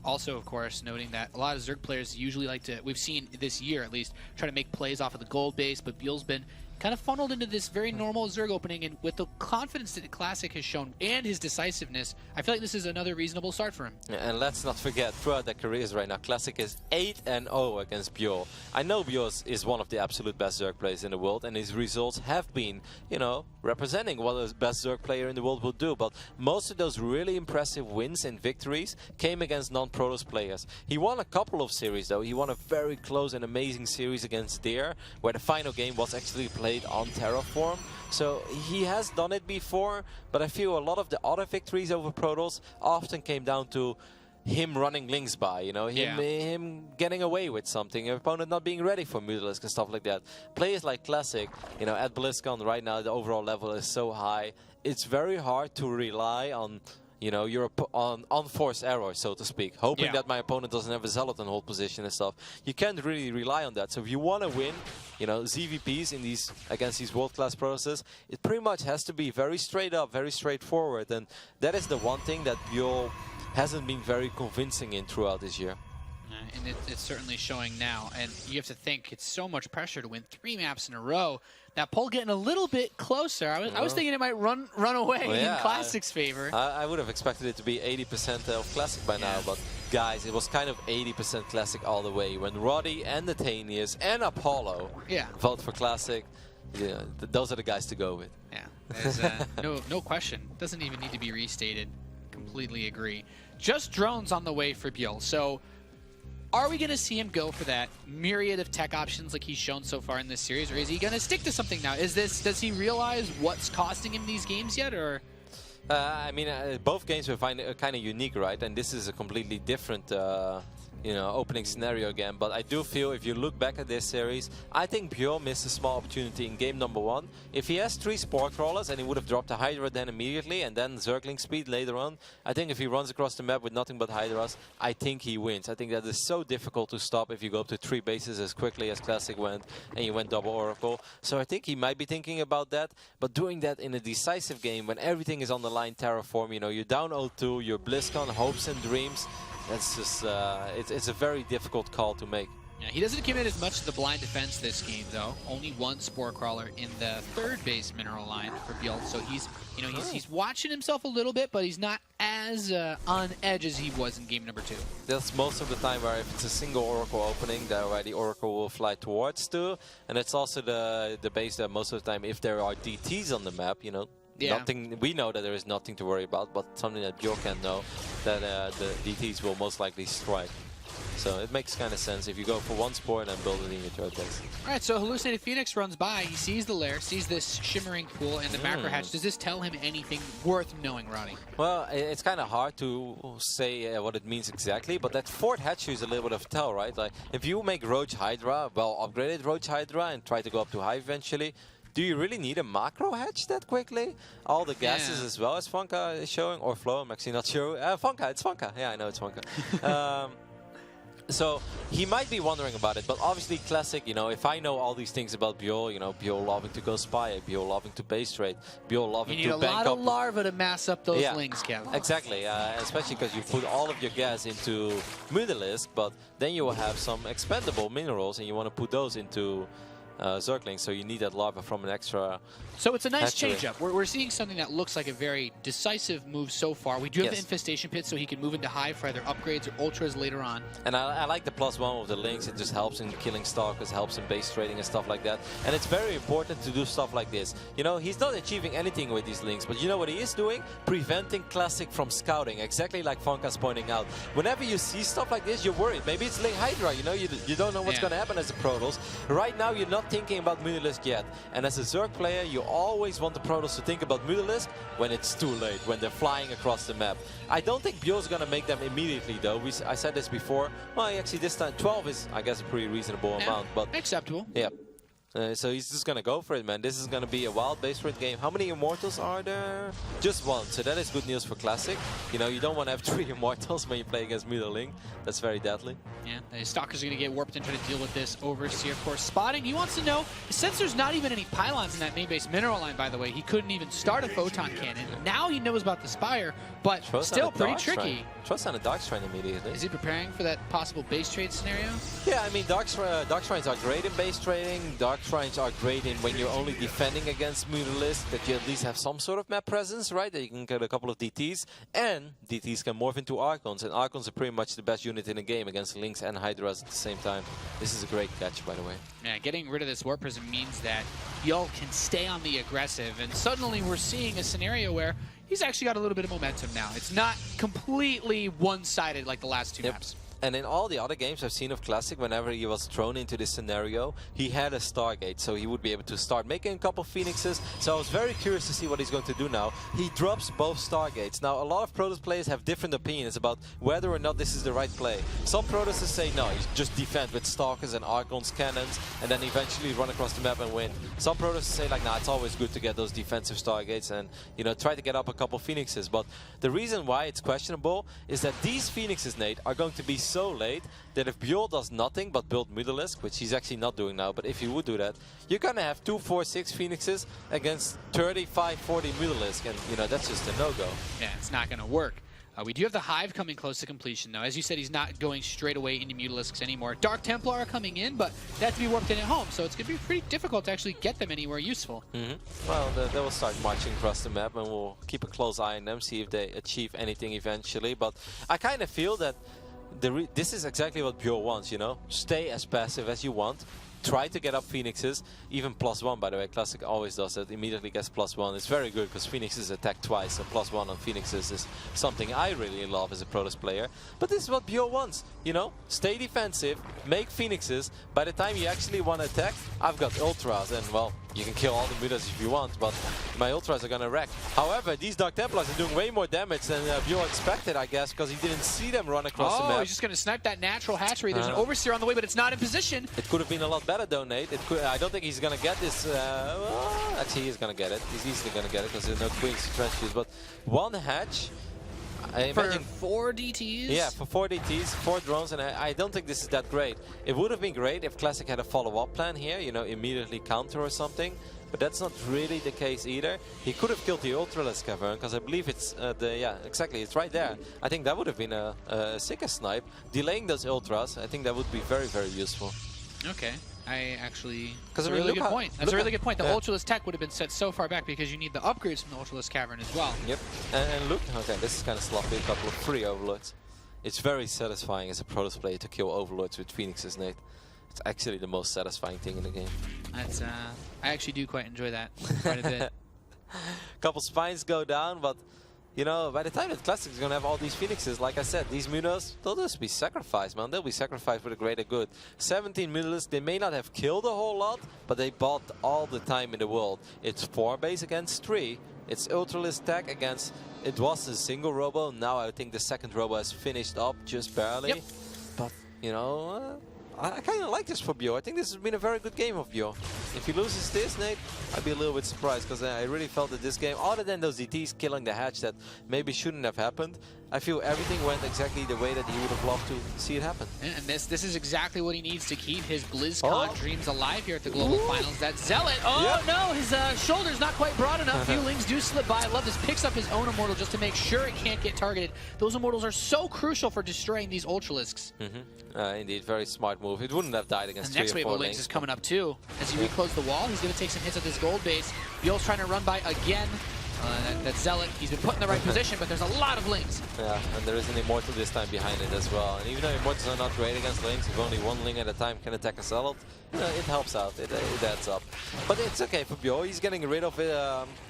Also, of course, noting that a lot of Zerg players usually like to, we've seen this year at least, try to make plays off of the gold base, but ByuL's been kind of funneled into this very normal Zerg opening, and with the confidence that the Classic has shown and his decisiveness, I feel like this is another reasonable start for him. Yeah, and let's not forget, throughout their careers right now, Classic is 8-0 against ByuL. I know ByuL is one of the absolute best Zerg players in the world, and his results have been, you know, representing what the best Zerg player in the world will do, but most of those really impressive wins and victories came against non-Protoss players. He won a couple of series, though. He won a very close and amazing series against Deer, where the final game was actually played played on Terraform. So he has done it before, but I feel a lot of the other victories over Protoss often came down to him running links by, you know, him getting away with something, an opponent not being ready for Mutalisk and stuff like that. Players like Classic, you know, at BlizzCon right now, the overall level is so high, it's very hard to rely on, you know, on unforced error, so to speak, hoping that my opponent doesn't have a Zealot in hold position and stuff. You can't really rely on that. So if you want to win, you know, ZVPs in these against these world-class processes, it pretty much has to be very straight up, very straightforward, and that is the one thing that ByuL hasn't been very convincing in throughout this year. And it's certainly showing now. And you have to think it's so much pressure to win 3 maps in a row. That poll getting a little bit closer. I was thinking it might run away in Classic's favor. I would have expected it to be 80% of Classic by now, but guys, it was kind of 80% Classic all the way. When Roddy and Nathanius and Apollo vote for Classic, those are the guys to go with. Yeah, there's no question. Doesn't even need to be restated. Completely agree. Just drones on the way for ByuL. So are we going to see him go for that myriad of tech options like he's shown so far in this series, or is he going to stick to something now? Does he realize what's costing him these games yet, or? I mean, both games were kind of unique, right? And this is a completely different you know, opening scenario again. But I do feel if you look back at this series, I think ByuL missed a small opportunity in game number 1. If he has 3 Spore Crawlers and he would have dropped a Hydra then immediately and then Zergling speed later on, I think if he runs across the map with nothing but Hydras, I think he wins. I think that is so difficult to stop if you go up to 3 bases as quickly as Classic went and you went double Oracle. So I think he might be thinking about that, but doing that in a decisive game when everything is on the line Terraform, you know, you're down 0-2, you're BlizzCon, hopes and dreams. That's just, it's a very difficult call to make. Yeah, he doesn't commit as much to the blind defense this game, though. Only 1 Spore Crawler in the 3rd base mineral line for ByuL. So he's, you know, he's watching himself a little bit, but he's not as on edge as he was in game number 2. That's most of the time where if it's a single Oracle opening, the Oracle will fly towards too. And it's also the base that most of the time, if there are DTs on the map, you know, nothing. We know that there is nothing to worry about, but something that ByuL can know, that the DTs will most likely strike. So it makes kind of sense if you go for 1 Spore and then build it in your third base. All right, so Hallucinated Phoenix runs by. He sees the lair, sees this shimmering pool and the macro hatch. Does this tell him anything worth knowing, Roddy? Well, it's kind of hard to say what it means exactly, but that 4th hatchery is a little bit of a tell, right? Like if you make Roach Hydra, well upgraded Roach Hydra, and try to go up to Hive eventually, do you really need a macro hatch that quickly? All the gases as well as Funka is showing, or Flow, I'm actually not sure. Funka, it's Funka. Yeah, I know it's Funka. So he might be wondering about it, but obviously Classic, you know, if I know all these things about ByuL, you know, ByuL loving to go spy, ByuL loving to base trade, ByuL loving to bank up. You need a lot of larva to mass up those links, Kevin. Exactly, especially because you put all of your gas into Mutalisk, but then you will have some expendable minerals and you want to put those into Zergling, so you need that larva from an extra. So it's a nice change-up. We're seeing something that looks like a very decisive move so far. We do have the Infestation Pit, so he can move into Hive for either upgrades or ultras later on. And I like the +1 of the links. It just helps in killing stalkers, helps in base trading and stuff like that. And it's very important to do stuff like this. You know, he's not achieving anything with these links, but you know what he is doing? Preventing Classic from scouting, exactly like Funka's pointing out. Whenever you see stuff like this, you're worried. Maybe it's Link Hydra, you know, you don't know what's going to happen as a Protoss. Right now, you're not thinking about Mutalisk yet. And as a Zerg player, you always want the Protoss to think about Mutalisk when it's too late, when they're flying across the map. I don't think ByuL's going to make them immediately, though. I said this before. Well, actually, this time 12 is, I guess, a pretty reasonable amount. But acceptable. Yeah. So he's just going to go for it, man. This is going to be a wild base rate game. How many Immortals are there? Just 1. So that is good news for Classic. You know, you don't want to have 3 Immortals when you play against Mutaling. That's very deadly. Yeah, the Stalker's going to get warped and try to deal with this. Overseer, of course, spotting. He wants to know, since there's not even any pylons in that main base mineral line, by the way, he couldn't even start a Photon Cannon. Now he knows about the Spire, but still pretty tricky. Trust on a Dark Shrine immediately. Is he preparing for that possible base trade scenario? Yeah, I mean, Dark Shrines are great in base trading. Dark Shrines are great in when you're only defending against Mutalisk, that you at least have some sort of map presence, right? That you can get a couple of DTs, and DTs can morph into Archons, and Archons are pretty much the best unit in the game against Lynx and Hydras at the same time. This is a great catch, by the way. Yeah, getting rid of this Warp Prism means that ByuL can stay on the aggressive, and suddenly we're seeing a scenario where he's actually got a little bit of momentum now. It's not completely one-sided like the last 2 maps. And in all the other games I've seen of Classic, whenever he was thrown into this scenario, he had a Stargate, so he would be able to start making a couple Phoenixes. So I was very curious to see what he's going to do now. He drops both Stargates. Now, a lot of Protoss players have different opinions about whether or not this is the right play. Some Protoss say, no, you just defend with Stalkers and Archons, Cannons, and then eventually run across the map and win. Some Protoss say, like, nah, it's always good to get those defensive Stargates and, you know, try to get up a couple Phoenixes. But the reason why it's questionable is that these Phoenixes, Nate, are going to be so late that if ByuL does nothing but build Mutalisk, which he's actually not doing now, but if he would do that, you're gonna have 2, 4, 6 Phoenixes against 35, 40 Mutalisk, and you know that's just a no-go. Yeah, it's not going to work. We do have the Hive coming close to completion, though. As you said, he's not going straight away into Mutalisks anymore. Dark Templar are coming in, but they have to be warped in at home, so it's going to be pretty difficult to actually get them anywhere useful. Well, they will start marching across the map, and we'll keep a close eye on them, see if they achieve anything eventually. But I kind of feel that this is exactly what ByuL wants, you know? Stay as passive as you want. Try to get up Phoenixes, even +1 by the way. Classic always does that, immediately gets +1. It's very good because Phoenixes attack twice, so +1 on Phoenixes is something I really love as a Protoss player. But this is what ByuL wants, you know? Stay defensive, make Phoenixes. By the time you actually want to attack, I've got Ultras, and well, you can kill all the Mutas if you want, but my Ultras are gonna wreck. However, these Dark Templars are doing way more damage than ByuL expected, I guess, because he didn't see them run across the map. Oh, he's just going to snipe that natural hatchery. There's an Overseer on the way, but it's not in position. It could have been a lot better though, Nate. I don't think he's gonna get this. Well, actually, he's gonna get it. He's easily gonna get it because there's no Queens to transfuse. But one hatch. I imagine, for 4 DTs? Yeah, for 4 DTs, 4 drones, and I don't think this is that great. It would have been great if Classic had a follow-up plan here, you know, immediately counter or something. But that's not really the case either. He could have killed the Ultralisk Cavern, because I believe it's yeah, exactly, it's right there. I think that would have been a sicker snipe. Delaying those Ultras, I think that would be very, very useful. Okay. I actually... That's a really good point. That's a really good point. The Ultralisk tech would have been set so far back because you need the upgrades from the Ultralisk Cavern as well. Yep. And look, okay, this is kind of sloppy. A couple of free Overlords. It's very satisfying as a Protoss player to kill Overlords with Phoenixes, Nate. It's actually the most satisfying thing in the game. That's, I actually do quite enjoy that quite a bit. Couple spines go down, but you know, by the time that Classic is going to have all these Phoenixes, like I said, these Mutas, they'll just be sacrificed, man. They'll be sacrificed for the greater good. 17 Mutalisks, they may not have killed a whole lot, but they bought all the time in the world. It's 4 base against 3. It's Ultralisk tech against... It was a single robo. Now I think the second robo has finished up just barely. Yep. But, you know... I kind of like this for ByuL. I think this has been a very good game of ByuL. If he loses this, Nate, I'd be a little bit surprised because I really felt that this game, other than those DTs killing the hatch that maybe shouldn't have happened, I feel everything went exactly the way that he would have loved to see it happen. And this is exactly what he needs to keep his BlizzCon dreams alive here at the Global Finals. That Zealot, no, his shoulder's not quite broad enough. Few Lings do slip by. I love this. Picks up his own Immortal just to make sure it can't get targeted. Those Immortals are so crucial for destroying these Ultralisks. Indeed, very smart move. It wouldn't have died against 3 or 4 The next wave of Lings is coming up too. As he recloses the wall, he's going to take some hits at this gold base. ByuL's trying to run by again. That Zealot, he's been put in the right position, but there's a lot of Lings. Yeah, and there is an Immortal this time behind it as well. And even though Immortals are not great against Lings, if only 1 Ling at a time can attack a Zealot, you know, it helps out. It adds up. But it's okay for ByuL. He's getting rid of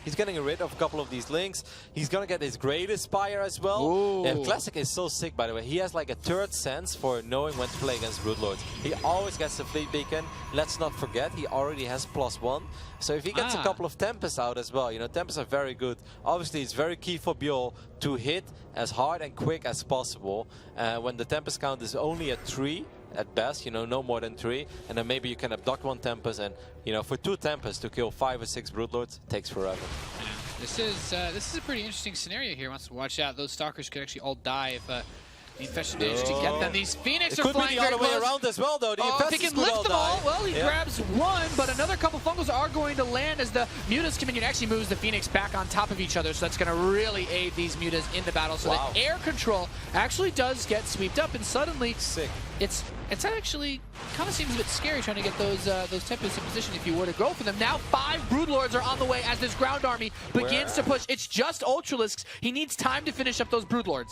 he's getting rid of a couple of these Lings. He's gonna get his Greatest Spire as well. Yeah, Classic is so sick, by the way. He has like a 3rd sense for knowing when to play against Broodlords. He always gets the Fleet Beacon. Let's not forget, he already has +1. So if he gets a couple of Tempests out as well, you know, Tempests are very good. Obviously, it's very key for ByuL to hit as hard and quick as possible. When the Tempest count is only at 3, at best, you know, no more than 3, and then maybe you can abduct 1 Tempest, and you know, for 2 Tempests to kill 5 or 6 Broodlords takes forever. Yeah. This is a pretty interesting scenario here. Watch out, those Stalkers could actually all die if the Infested managed to get them. These Phoenix are flying very close. It could be the other way around as well, though. The if he can lift them all, well, he grabs 1, but another couple fungals are going to land as the Mutas come in and actually moves the Phoenix back on top of each other, so that's going to really aid these Mutas in the battle. So the air control actually does get swept up, and suddenly it's It's actually kind of seems a bit scary trying to get those Tempests in position if you were to go for them. Now 5 Broodlords are on the way as this ground army begins to push. It's just Ultralisks. He needs time to finish up those Broodlords.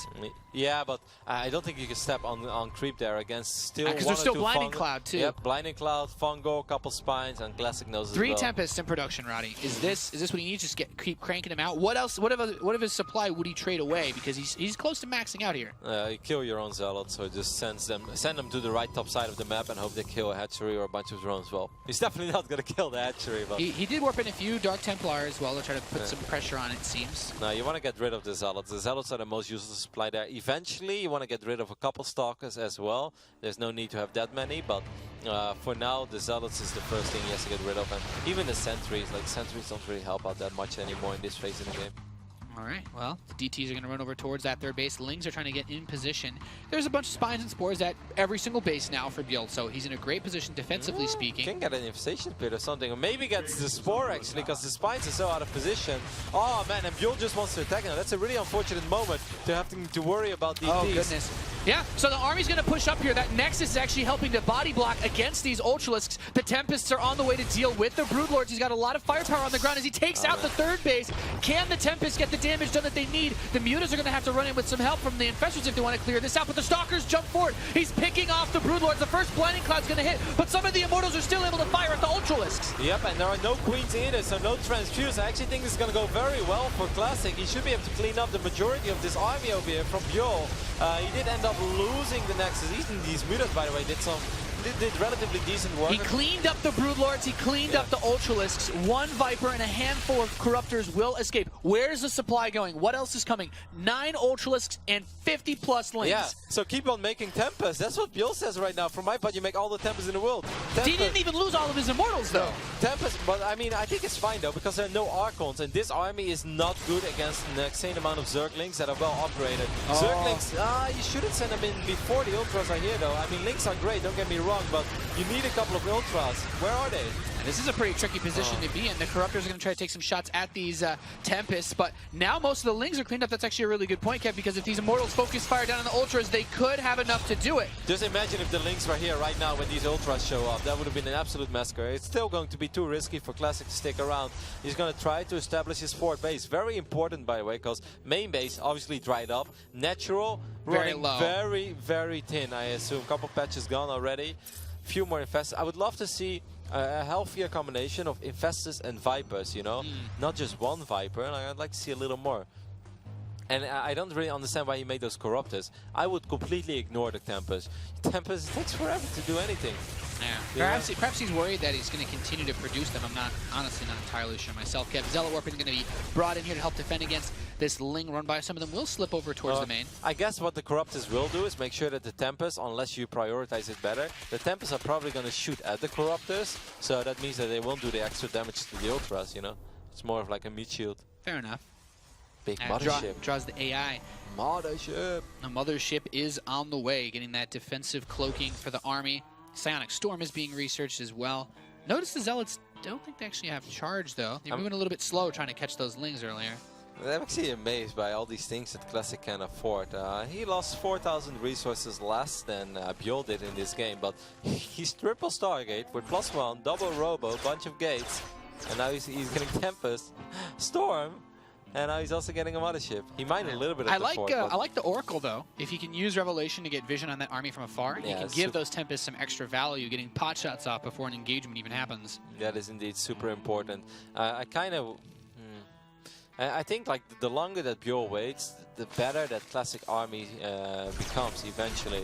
Yeah, but I don't think you can step on creep there against still Because one there's or still two Blinding fungi. Cloud too. Yep, Blinding Cloud, Fungo, couple Spines, and Classic knows 3 as well. Tempests in production, Roddy. Is this what he needs? Just keep cranking him out. What else? What of his supply would he trade away? Because he's close to maxing out here. You kill your own Zealot, so just send them to the right top side of the map and hope they kill a hatchery or a bunch of drones. Well, he's definitely not going to kill the hatchery, but He did warp in a few Dark Templar as well to try to put some pressure on, it seems. no, you want to get rid of the Zealots. The Zealots are the most useless supply there. Eventually, you want to get rid of a couple Stalkers as well. There's no need to have that many, but for now, the Zealots is the first thing he has to get rid of. And even the Sentries, like Sentries don't really help out that much anymore in this phase of the game. All right, well, the DTs are going to run over towards that third base. Lings are trying to get in position. There's a bunch of Spines and Spores at every single base now for ByuL, so he's in a great position defensively speaking. Can get an Infestation Pit or something, or maybe gets the Spore actually, because the Spines are so out of position. Oh man, and ByuL just wants to attack now. That's a really unfortunate moment to have to worry about DTs. Oh goodness. Yeah, so the army's going to push up here. That Nexus is actually helping to body block against these Ultralisks. The Tempests are on the way to deal with the Broodlords. He's got a lot of firepower on the ground as he takes out the third base. Can the Tempests get the damage done that they need? The Mutas are going to have to run in with some help from the Infestors if they want to clear this out, but the Stalkers jump forward. He's picking off the Broodlords. The first Blinding Cloud's going to hit, but some of the Immortals are still able to fire at the Ultralisks. Yep, and there are no Queens either, so no Transfuse. I actually think this is going to go very well for Classic. He should be able to clean up the majority of this army over here from ByuL. He did end up losing the Nexus. Even these Mutas, by the way, did relatively decent work. He cleaned up the Broodlords, he cleaned up the Ultralisks. 1 Viper and a handful of Corruptors will escape. Where's the supply going? What else is coming? 9 Ultralisks and 50 plus Lings. Yeah, so keep on making Tempest. That's what ByuL says right now. From my part, you make all the Tempests in the world. He didn't even lose all of his Immortals, though. Tempest, but I mean, I think it's fine, though, because there are no Archons, and this army is not good against an insane amount of Zerglings that are well upgraded. Zerglings, you shouldn't send them in before the Ultras are here, though. I mean, Lings are great, don't get me wrong, but you need a couple of Ultras. Where are they? And this is a pretty tricky position to be in. The Corruptors are going to try to take some shots at these Tempests, but now most of the Lings are cleaned up. That's actually a really good point, Kev, because if these Immortals focus fire down on the Ultras, they could have enough to do it. Just imagine if the Lings were here right now when these Ultras show up. That would have been an absolute massacre. It's still going to be too risky for Classic to stick around. He's going to try to establish his fourth base. Very important, by the way, because main base obviously dried up. Natural, Very running low. very, very thin, I assume. Couple patches gone already. Few more Infestors. I would love to see a healthier combination of Infestors and Vipers, you know? Not just one Viper. I'd like to see a little more. And I don't really understand why he made those Corruptors. I would completely ignore the Tempest. Tempest takes forever to do anything. Yeah. Perhaps he's worried that he's going to continue to produce them. I'm honestly not entirely sure myself. Kev, Zealot Warping is going to be brought in here to help defend against this Ling run by. Some of them will slip over towards the main. I guess what the Corruptors will do is make sure that the Tempest, unless you prioritize it better, the Tempests are probably going to shoot at the Corruptors. So that means that they won't do the extra damage to the Ultras, you know? It's more of like a meat shield. Fair enough. Big mothership. Draws the AI. Mothership. The mothership is on the way, getting that defensive cloaking for the army. Psionic Storm is being researched as well. Notice the Zealots don't think they actually have charge, though. They're moving a little bit slow trying to catch those Lings earlier. I'm actually amazed by all these things that Classic can afford. He lost 4,000 resources less than ByuL did in this game, but he's triple Stargate with +1, double Robo, bunch of gates, and now he's getting Tempest, Storm, and now he's also getting a mothership. He mined a little bit of the fort, I like the Oracle, though. If he can use Revelation to get vision on that army from afar, he can give those Tempests some extra value, getting pot shots off before an engagement even happens. That is indeed super important. I think like the longer that ByuL waits, the better that Classic army becomes eventually.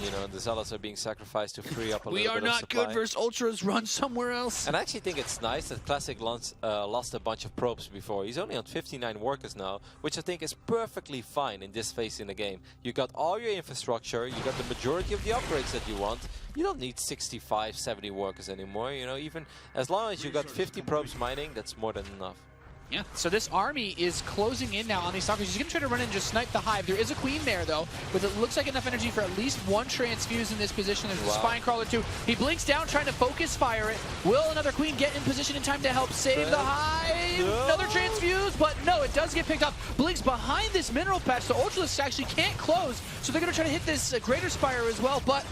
You know, the Zealots are being sacrificed to free up a little bit of supply. We are not good versus Ultras. Run somewhere else. And I actually think it's nice that Classic lost a bunch of probes before. He's only on 59 workers now, which I think is perfectly fine in this phase in the game. You got all your infrastructure, you got the majority of the upgrades that you want. You don't need 65, 70 workers anymore. You know, even as long as you got 50 probes mining, that's more than enough. Yeah, so this army is closing in now on these Stalkers. He's going to try to run in and just snipe the Hive. There is a Queen there, though, with it looks like enough energy for at least 1 Transfuse in this position. There's a Spine Crawler, too. He blinks down, trying to focus fire it. Will another Queen get in position in time to help save the Hive? No. Another Transfuse, but no, it does get picked up. Blinks behind this Mineral Patch, so Ultralisks actually can't close, so they're going to try to hit this Greater Spire as well, but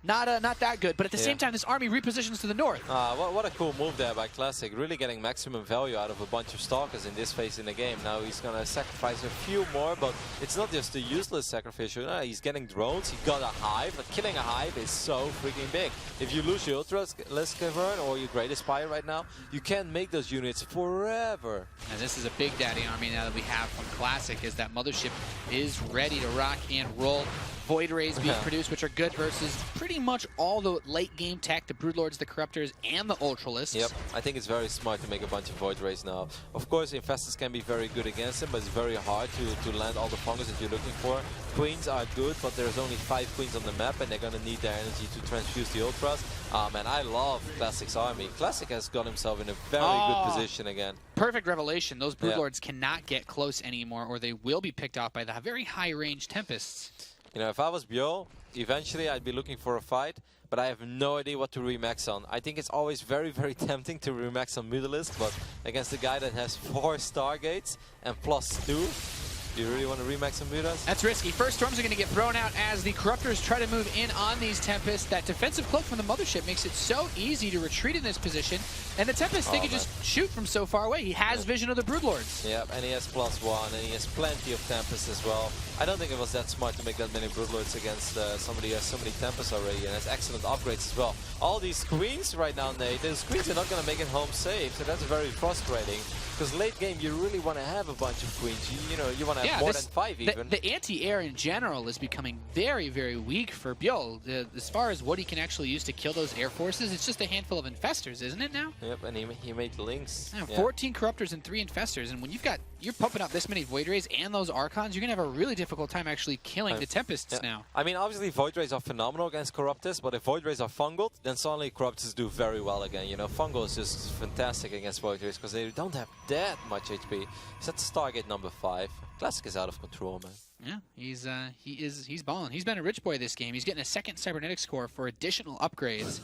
not that good. But at the same time, this army repositions to the north. What a cool move there by Classic. Really getting maximum value out of a bunch of Stalkers in this phase in the game. Now he's going to sacrifice a few more, but it's not just a useless sacrificial. No, he's getting drones. He got a hive. But killing a hive is so freaking big. If you lose your Ultra's Cavern or your Great Aspire right now, you can't make those units forever. And this is a big daddy army now that we have from Classic, is that Mothership is ready to rock and roll. Void Rays being produced, which are good versus pretty much all the late game tech, the Broodlords, the Corruptors, and the Ultralisks. Yep, I think it's very smart to make a bunch of Void Rays now. Of course, Infestors can be very good against them, but it's very hard to land all the fungus that you're looking for. Queens are good, but there's only 5 Queens on the map, and they're going to need their energy to transfuse the Ultras. And I love Classic's army. Classic has got himself in a very good position again. Perfect revelation. Those Broodlords cannot get close anymore, or they will be picked off by the very high-range Tempests. You know, if I was ByuL, eventually I'd be looking for a fight, but I have no idea what to remax on. I think it's always very, very tempting to remax on Mutalisk, but against a guy that has 4 Stargates and +2, do you really want to remax on Mutas? That's risky. First Storms are going to get thrown out as the Corruptors try to move in on these Tempests. That defensive cloak from the Mothership makes it so easy to retreat in this position. And the Tempest, they can just shoot from so far away. He has vision of the Broodlords. Yeah, and he has +1, and he has plenty of Tempests as well. I don't think it was that smart to make that many Broodlords against somebody who has so many Tempests already, and has excellent upgrades as well. All these Queens right now, Nate, those Queens are not going to make it home safe, so that's very frustrating. Because late game, you really want to have a bunch of Queens. You know, you want to have more than 5 even. The anti-air in general is becoming very, very weak for ByuL. As far as what he can actually use to kill those air forces, it's just a handful of Infestors, isn't it now? Yep, and he made links. Yeah, 14 Corruptors and 3 Infestors, and when you're pumping out this many Void Rays and those Archons, you're going to have a really difficult time actually killing the Tempests now. I mean, obviously Void Rays are phenomenal against Corruptors, but if Void Rays are fungled, then suddenly Corruptors do very well again. You know, Fungal is just fantastic against Void Rays because they don't have that much HP. He's at Stargate number 5. Classic is out of control, man. Yeah, he's balling. He's been a rich boy this game. He's getting a 2nd Cybernetics core for additional upgrades.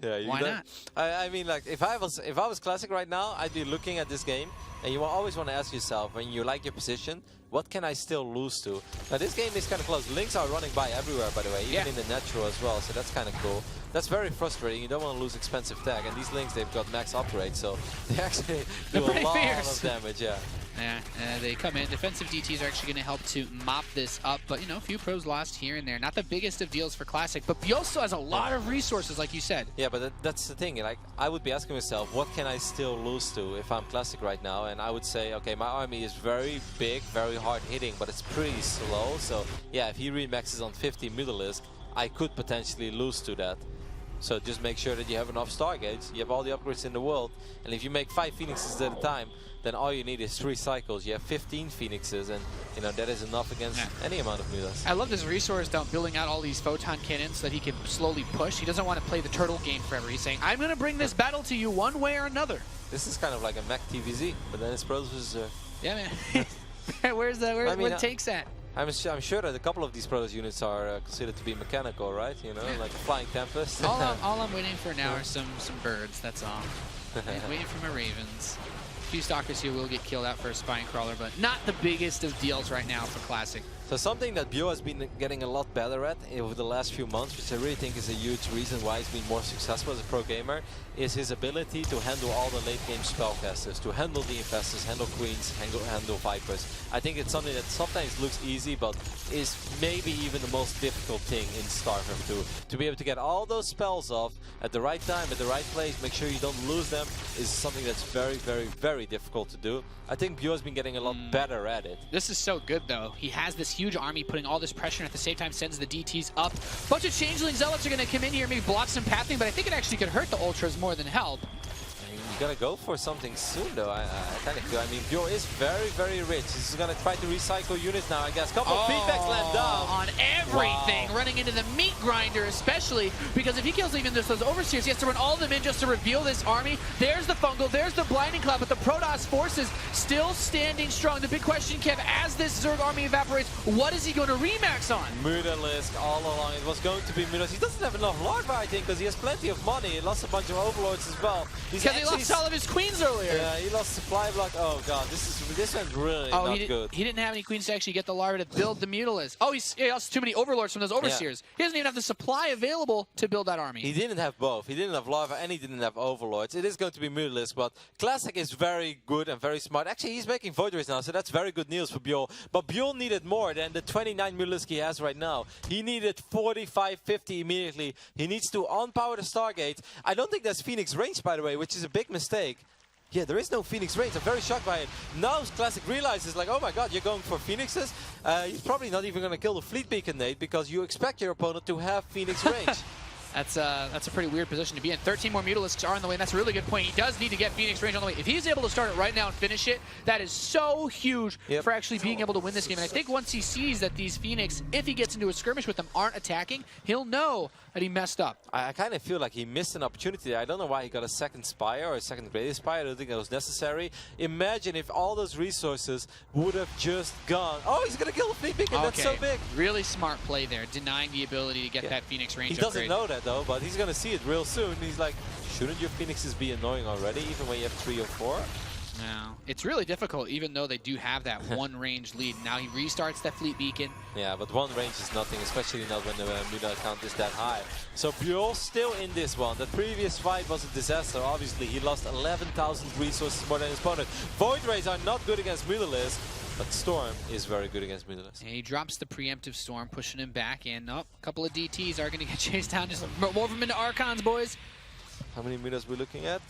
Yeah, why not? I mean, like, if I was Classic right now, I'd be looking at this game, and you always want to ask yourself, when you like your position, what can I still lose to? Now, this game is kind of close. Links are running by everywhere, by the way, even in the natural as well, so that's kind of cool. That's very frustrating. You don't want to lose expensive tag, and these Links, they've got max upgrade, so they actually do a lot of damage, yeah. Yeah, they come in. Defensive DTs are actually going to help to mop this up, but, you know, a few pros lost here and there. Not the biggest of deals for Classic, but ByuL still has a lot of resources, like you said. Yeah, but that's the thing. Like, I would be asking myself, what can I still lose to if I'm Classic right now? And I would say, okay, my army is very big, very hard hitting, but it's pretty slow. So, yeah, if he remaxes on 50 Mutalisk, I could potentially lose to that. So just make sure that you have enough Stargates, you have all the upgrades in the world, and if you make 5 Phoenixes at a time, then all you need is 3 cycles. You have 15 Phoenixes, and you know that is enough against any amount of Mutas. I love this resource dump, building out all these photon cannons so that he can slowly push. He doesn't want to play the turtle game forever. He's saying, I'm going to bring this battle to you one way or another. This is kind of like a Mac TVZ, but then it's Pros versus... Yeah, man. Where's the takes at? I'm sure that a couple of these Protoss units are considered to be mechanical, right? You know, like a Flying Tempest. all I'm waiting for now are some birds, that's all. Waiting for my Ravens. A few Stalkers here will get killed out for a Spine Crawler, but not the biggest of deals right now for Classic. So something that ByuL has been getting a lot better at over the last few months, which I really think is a huge reason why he's been more successful as a pro gamer, is his ability to handle all the late game spellcasters, to handle the Infestors, handle Queens, handle Vipers. I think it's something that sometimes looks easy, but is maybe even the most difficult thing in StarCraft 2. To be able to get all those spells off at the right time, at the right place, make sure you don't lose them, is something that's very, very, very difficult to do. I think ByuL has been getting a lot better at it. This is so good, though. He has this huge army putting all this pressure, and at the same time sends the DTs up. A bunch of Changeling Zealots are going to come in here and maybe block some pathing, but I think it actually could hurt the Ultras more than help. You gotta go for something soon, though. I kind of feel. I mean, ByuL is very, very rich. He's gonna try to recycle units now, I guess. Couple of feedbacks land down. On everything, running into the meat grinder, especially because if he kills even those Overseers, he has to run all of them in just to reveal this army. There's the Fungal, there's the Blinding Cloud, but the Protoss forces still standing strong. The big question, Kev, as this Zerg army evaporates, what is he going to remax on? Mutalisk all along. It was going to be Mutalisk. He doesn't have enough larvae, I think, because he has plenty of money. He lost a bunch of Overlords as well. He's actually lost all of his queens earlier. Yeah, he lost supply block. Oh god, this went really not good. He didn't have any queens to actually get the larva to build the Mutalisk. Oh, he lost too many overlords from those overseers. He doesn't even have the supply available to build that army. He didn't have both. He didn't have larva and he didn't have overlords. It is going to be Mutalisk, but Classic is very good and very smart. Actually, he's making Void Rays now, so that's very good news for ByuL. But ByuL needed more than the 29 Mutalisk he has right now. He needed 45, 50 immediately. He needs to unpower the Stargate. I don't think there's Phoenix range, by the way, which is a big mistake. Yeah, there is no Phoenix range. I'm very shocked by it. Now Classic realizes, like, oh my god, you're going for Phoenixes? He's probably not even going to kill the Fleet Beacon, Nate, because you expect your opponent to have Phoenix range. That's a pretty weird position to be in. 13 more Mutalisks are on the way, and that's a really good point. He does need to get Phoenix range on the way. If he's able to start it right now and finish it, that is so huge for actually being able to win this game. And I think once he sees that these Phoenix, if he gets into a skirmish with them, aren't attacking, he'll know that he messed up. I kind of feel like he missed an opportunity there. I don't know why he got a second Spire or a second Greatest Spire. I don't think that was necessary. Imagine if all those resources would have just gone. Oh, he's going to kill the Fleet Beacon. That's so big. Really smart play there, denying the ability to get that Phoenix range He doesn't know that, though, but he's going to see it real soon. He's like, shouldn't your Phoenixes be annoying already, even when you have 3 or 4? No, it's really difficult, even though they do have that one range lead. Now he restarts that Fleet Beacon. Yeah, but one range is nothing, especially not when the Muda count is that high. So ByuL still in this one. The previous fight was a disaster, obviously. He lost 11,000 resources more than his opponent. Void Rays are not good against Mutalisk, but Storm is very good against Mutalisk. And he drops the preemptive Storm, pushing him back in. Oh, a couple of DTs are going to get chased down. Just more of them into Archons, boys. How many meters we're looking at?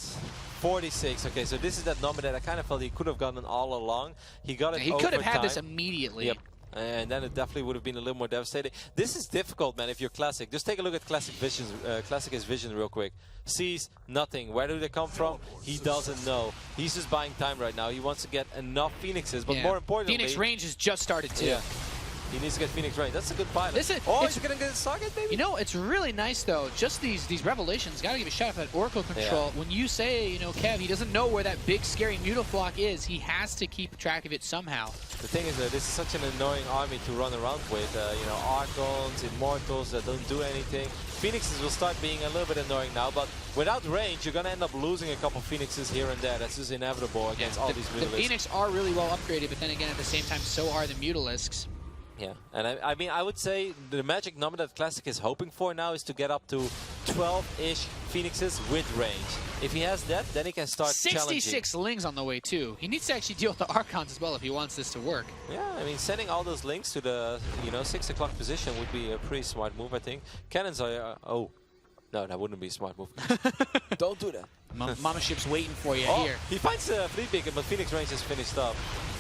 46. Okay, so this is that number that I kind of felt he could have gotten all along. He got it. He could have had this immediately. Yep. And then it definitely would have been a little more devastating. This is difficult, man, if you're Classic. Just take a look at Classic vision real quick. Sees nothing. Where do they come from? He doesn't know. He's just buying time right now. He wants to get enough Phoenixes, but more importantly... Phoenix range has just started too. Yeah. He needs to get Phoenix range. That's a good pilot. He's going to get his target, maybe? You know, it's really nice, though. Just these revelations. Got to give a shout out to that Oracle control. Yeah. When you say, you know, Kev, he doesn't know where that big, scary Mutaflock is, he has to keep track of it somehow. The thing is that this is such an annoying army to run around with. You know, Archons, Immortals that don't do anything. Phoenixes will start being a little bit annoying now, but without range, you're going to end up losing a couple Phoenixes here and there. That's just inevitable against all these Mutalisks. The Phoenix are really well upgraded, but then again, at the same time, so are the Mutalisks. Yeah, and I mean, I would say the magic number that Classic is hoping for now is to get up to 12-ish Phoenixes with range. If he has that, then he can start 66 challenging. Lings on the way, too. He needs to actually deal with the Archons as well if he wants this to work. Yeah, I mean, sending all those Lings to the, 6 o'clock position would be a pretty smart move, I think. Cannons are... oh. No, that wouldn't be a smart move. Don't do that. Mama Ship's waiting for you here. He finds the Fleet Beacon, but Phoenix range is finished up.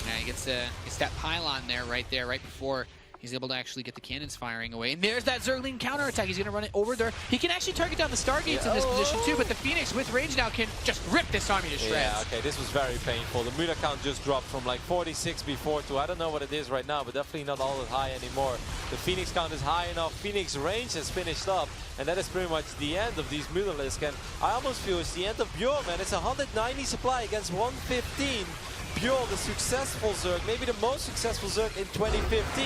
Yeah, he gets that pylon there, right before he's able to actually get the cannons firing away. And there's that Zergling counterattack. He's going to run it over there. He can actually target down the Stargates in this position too, but the Phoenix with range now can just rip this army to shreds. Yeah, okay, this was very painful. The Muda count just dropped from like 46 before to I don't know what it is right now, but definitely not all that high anymore. The Phoenix count is high enough. Phoenix range has finished up, and that is pretty much the end of these Mutalisk. And I almost feel it's the end of ByuL, man. It's 190 supply against 115. ByuL, the successful Zerg, maybe the most successful Zerg in 2015,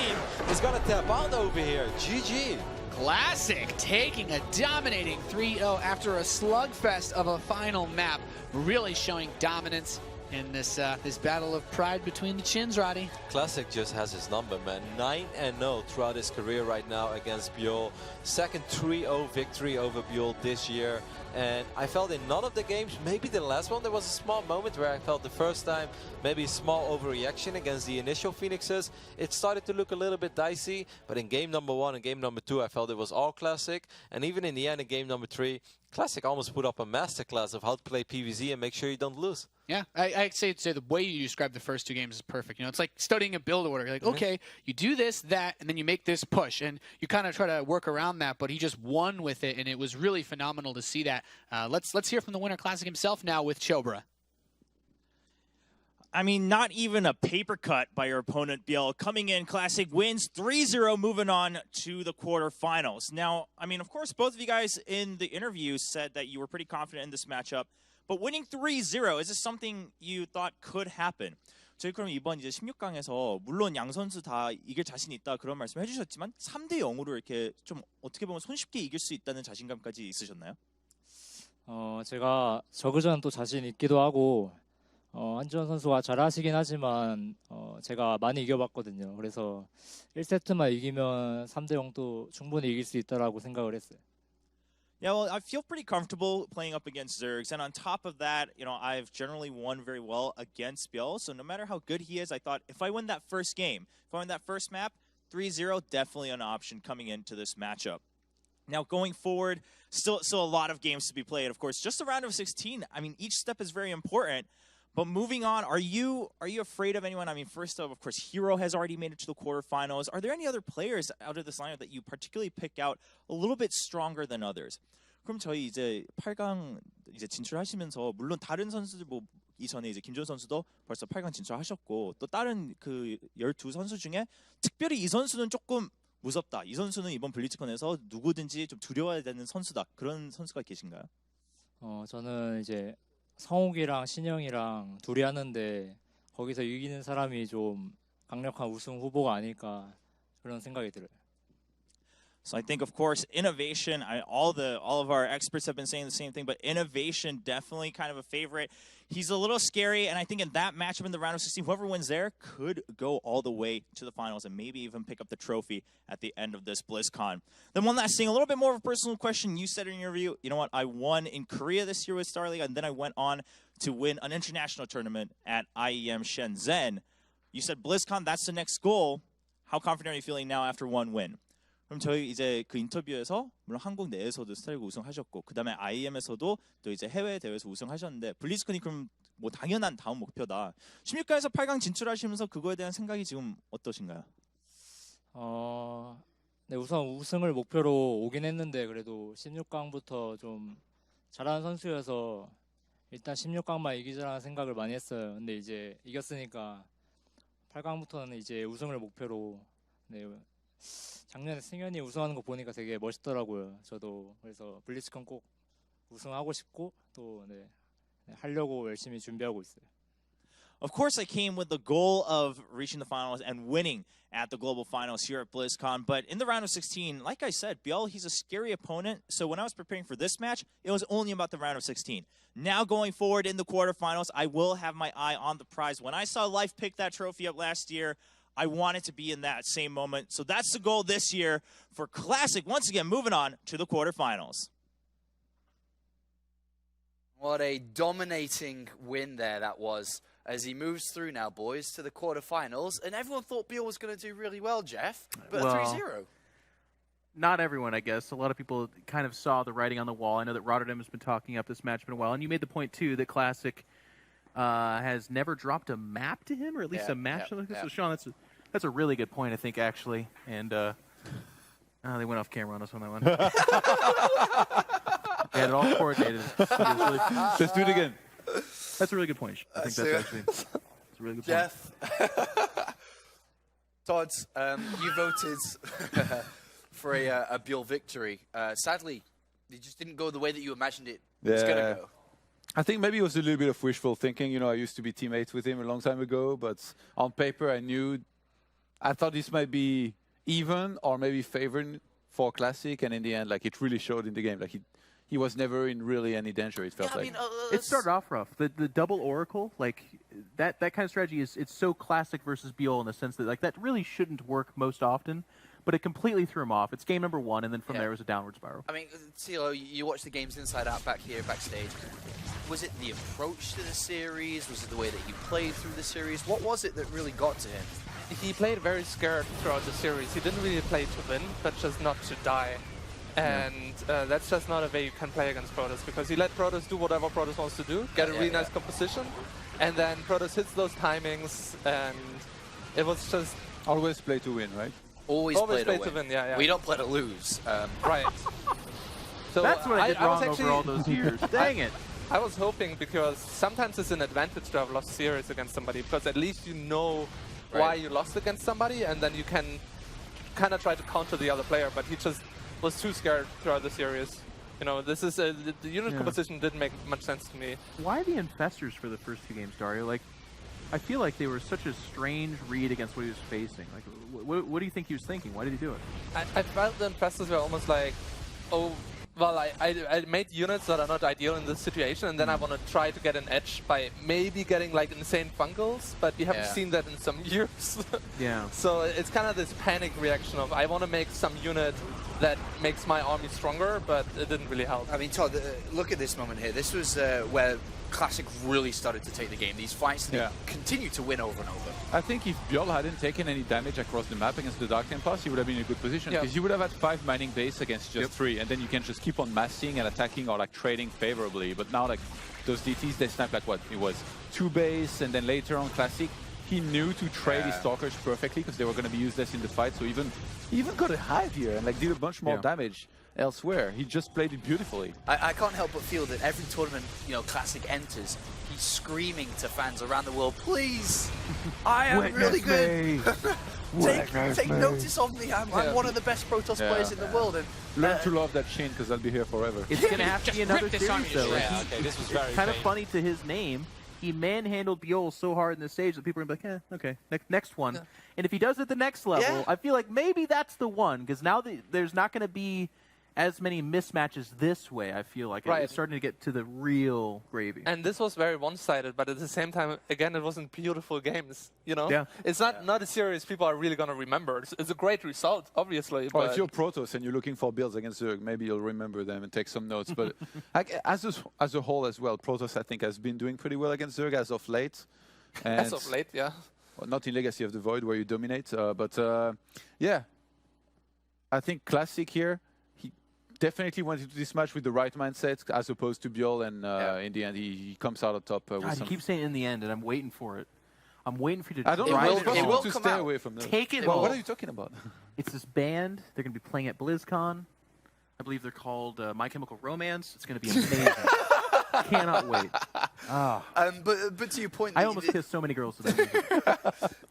is going to tap out over here. GG. Classic taking a dominating 3-0 after a slugfest of a final map, really showing dominance in this this battle of pride between the chins, Roddy. Classic just has his number, man. 9-0 throughout his career right now against ByuL. Second 3-0 victory over ByuL this year. And I felt in none of the games, maybe the last one, there was a small moment where I felt the first time maybe a small overreaction against the initial Phoenixes. It started to look a little bit dicey, but in game number 1 and game number 2, I felt it was all Classic. And even in the end, in game number 3, Classic almost put up a masterclass of how to play PvZ and make sure you don't lose. Yeah, I'd say the way you describe the first 2 games is perfect. You know, it's like studying a build order. You're like, okay, you do this, that, and then you make this push, and you kind of try to work around that. But he just won with it, and it was really phenomenal to see that. Let's hear from the Winter Classic himself now with Chobra. I mean, not even a paper cut by your opponent, ByuL. Coming in, Classic wins 3-0, moving on to the quarterfinals. Now, I mean, of course, both of you guys in the interview said that you were pretty confident in this matchup. But winning 3-0, is this something you thought could happen? 저희 그럼 이번 이제 16강에서 물론 양 선수 다 이길 자신 있다 그런 말씀 해주셨지만 3대 0으로 이렇게 좀 어떻게 보면 손쉽게 이길 수 있다는 자신감까지 있으셨나요? 제가 저그전 또 자신 있기도 하고 한지원 선수가 잘하시긴 하지만 제가 많이 이겨봤거든요. 그래서 1세트만 이기면 3대 0도 충분히 이길 수 있다라고 생각을 했어요. Yeah, well, I feel pretty comfortable playing up against Zergs, and on top of that, you know, I've generally won very well against ByuL, so no matter how good he is, I thought if I win that first game, if I win that first map, 3-0, definitely an option coming into this matchup. Now, going forward, still a lot of games to be played, of course. Just the round of 16, I mean, each step is very important. But moving on, are you afraid of anyone? I mean, first of course, Hero has already made it to the quarterfinals. Are there any other players out of this lineup that you particularly pick out a little bit stronger than others? 그럼 저희 이제 8강 이제 진출하시면서 물론 다른 선수들 뭐 이전에 이제 김준 선수도 벌써 8강 진출하셨고 또 다른 그 12선수 중에 특별히 이 선수는 조금 무섭다. 이 선수는 이번 블리츠컨에서 누구든지 좀 두려워야 되는 선수다. 그런 선수가 계신가요? 저는 이제 성욱이랑 신영이랑 둘이 하는데 거기서 이기는 사람이 좀 강력한 우승 후보가 아닐까 그런 생각이 들어요. So I think, of course, innovation. All of our experts have been saying the same thing, but innovation definitely kind of a favorite. He's a little scary, and I think in that matchup in the round of 16, whoever wins there could go all the way to the finals and maybe even pick up the trophy at the end of this BlizzCon. Then one last thing, a little bit more of a personal question. You said in your review, you know what, I won in Korea this year with Star League, and then I went on to win an international tournament at IEM Shenzhen. You said BlizzCon, that's the next goal. How confident are you feeling now after one win? 그럼 저희 이제 그 인터뷰에서 물론 한국 내에서도 스타리그 우승하셨고 그다음에 IEM에서도 또 이제 해외 대회에서 우승하셨는데 블리즈컨이 그럼 뭐 당연한 다음 목표다. 16강에서 8강 진출하시면서 그거에 대한 생각이 지금 어떠신가요? 네, 우선 우승을 목표로 오긴 했는데 그래도 16강부터 좀 잘하는 선수여서 일단 16강만 이기자라는 생각을 많이 했어요. 근데 이제 이겼으니까 8강부터는 이제 우승을 목표로 네. 작년에 승현이 우승하는 거 보니까 되게 멋있더라고요. 저도 그래서 블리츠컨 꼭 우승하고 싶고 또 네, 하려고 열심히 준비하고 있어요. Of course, I came with the goal of reaching the finals and winning at the global finals here at BlizzCon. But in the round of 16, like I said, ByuL, he's a scary opponent. So when I was preparing for this match, it was only about the round of 16. Now going forward in the quarterfinals, I will have my eye on the prize. When I saw Life pick that trophy up last year, I wanted to be in that same moment. So that's the goal this year for Classic. Once again, moving on to the quarterfinals. What a dominating win there that was as he moves through now, boys, to the quarterfinals. And everyone thought ByuL was going to do really well, Jeff, but Well, 3-0. Not everyone, I guess. A lot of people kind of saw the writing on the wall. I know that Rotterdam has been talking up this match for a while, and you made the point, too, that Classic has never dropped a map to him, or at least a match. So, Sean, that's a really good point, I think, actually. And they went off camera on us on that one. They had it all coordinated. Really, let's do it again. That's a really good point. I think that's actually a really good point. Jeff. Todd, you voted for a ByuL victory. Sadly, it just didn't go the way that you imagined it was going to go. I think maybe it was a little bit of wishful thinking. You know, I used to be teammates with him a long time ago, but on paper I thought this might be even or maybe favored for Classic, and in the end, like, it really showed in the game. Like, he was never in really any danger, it felt like. It started off rough. The double Oracle, like, that kind of strategy it's so Classic versus ByuL in the sense that, like, that really shouldn't work most often. But it completely threw him off. It's game number one, and then from there it was a downward spiral. I mean, Tilo, you watch the games inside out back here, backstage. Was it the approach to the series? Was it the way that he played through the series? What was it that really got to him? He played very scared throughout the series. He didn't really play to win, but just not to die. And that's just not a way you can play against Protoss, because he let Protoss do whatever Protoss wants to do, get a really nice composition, and then Protoss hits those timings, and it was just... Always play to win, right? Always play to win. Yeah. We don't play to lose. Right. So that's what I did wrong over all those years. Dang it. I was hoping, because sometimes it's an advantage to have lost series against somebody, because at least you know why you lost against somebody, and then you can kind of try to counter the other player, but he just was too scared throughout the series. You know, this is the unit composition didn't make much sense to me. Why the Infestors for the first two games, Dario? Like, I feel like they were such a strange read against what he was facing. Like, what do you think he was thinking? Why did he do it? I felt the Infestors were almost like, oh, Well, I made units that are not ideal in this situation, and then I want to try to get an edge by maybe getting like insane bungles, but we haven't seen that in some years. Yeah. So it's kind of this panic reaction of I want to make some unit that makes my army stronger, but it didn't really help. I mean, Todd, look at this moment here. This was where Classic really started to take the game. These fights, they continue to win over and over. I think if ByuL hadn't taken any damage across the map against the Dark Templar, he would have been in a good position, because you would have had 5 mining base against just 3, and then you can just keep on massing and attacking or like trading favorably. But now, like, those DTs, they snap like what? It was 2 base, and then later on Classic, he knew to trade his Stalkers perfectly because they were going to be useless in the fight. So he even got a hive here and like did a bunch more damage elsewhere. He just played it beautifully. I can't help but feel that every tournament, Classic enters, he's screaming to fans around the world, please, I am really good. take notice of me. I'm one of the best Protoss players in the world. And learn to love that Shin, because I'll be here forever. It's going to have to be another series, though. Okay, this was very kind of funny to his name. He manhandled ByuL so hard in this stage that people are going to be like, okay, next one. And if he does it the next level, I feel like maybe that's the one, because now there's not going to be as many mismatches this way, I feel like. It's starting to get to the real gravy. And this was very one-sided, but at the same time, again, it wasn't beautiful games, Yeah. It's not a series people are really going to remember. It's a great result, obviously. Well, but if you're Protoss and you're looking for builds against Zerg, maybe you'll remember them and take some notes. But as a whole as well, Protoss, I think, has been doing pretty well against Zerg as of late. And as of late, yeah. Well, not in Legacy of the Void, where you dominate. But yeah, I think Classic here, definitely went into this match with the right mindset as opposed to ByuL, and in the end he comes out on top. God, you keep saying in the end, and I'm waiting for it. I'm waiting for you to. I don't know. It will to come stay out. away from them. Take it. Well, what are you talking about? It's this band. They're going to be playing at BlizzCon. I believe they're called My Chemical Romance. It's going to be amazing. Cannot wait. But to your point, I almost kissed so many girls today.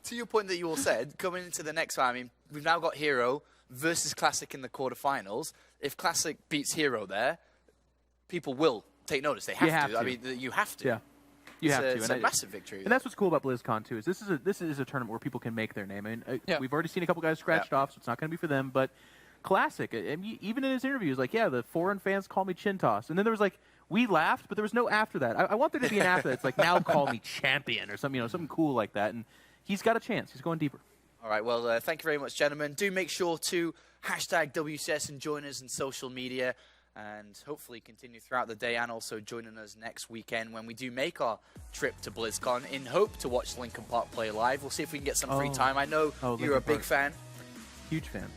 to your point that you all said, coming into the next one, I mean, we've now got Hero versus Classic in the quarterfinals. If Classic beats Hero there, people will take notice. They have to. I mean, you have to. Yeah. You have to. It's a massive victory. And that's what's cool about BlizzCon, too, is this is a tournament where people can make their name. I mean, we've already seen a couple guys scratched off, so it's not going to be for them. But Classic, and even in his interviews, like, the foreign fans call me Chin Toss. And then there was like, we laughed, but there was no after that. I want there to be an after that. It's like, now call me champion or something, something cool like that. And he's got a chance. He's going deeper. All right, well, thank you very much, gentlemen. Do make sure to hashtag WCS and join us on social media, and hopefully continue throughout the day, and also joining us next weekend when we do make our trip to BlizzCon in hope to watch Linkin Park play live. We'll see if we can get some free time. I know you're a big fan. Huge fan.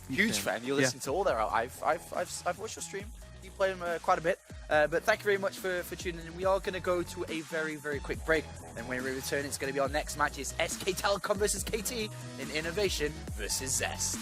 Huge fan. You listen to all their out. I've watched your stream. You play them quite a bit. But thank you very much for tuning in. We are going to go to a very, very quick break. And when we return, it's going to be our next match. It's SK Telecom versus KT in Innovation versus Zest.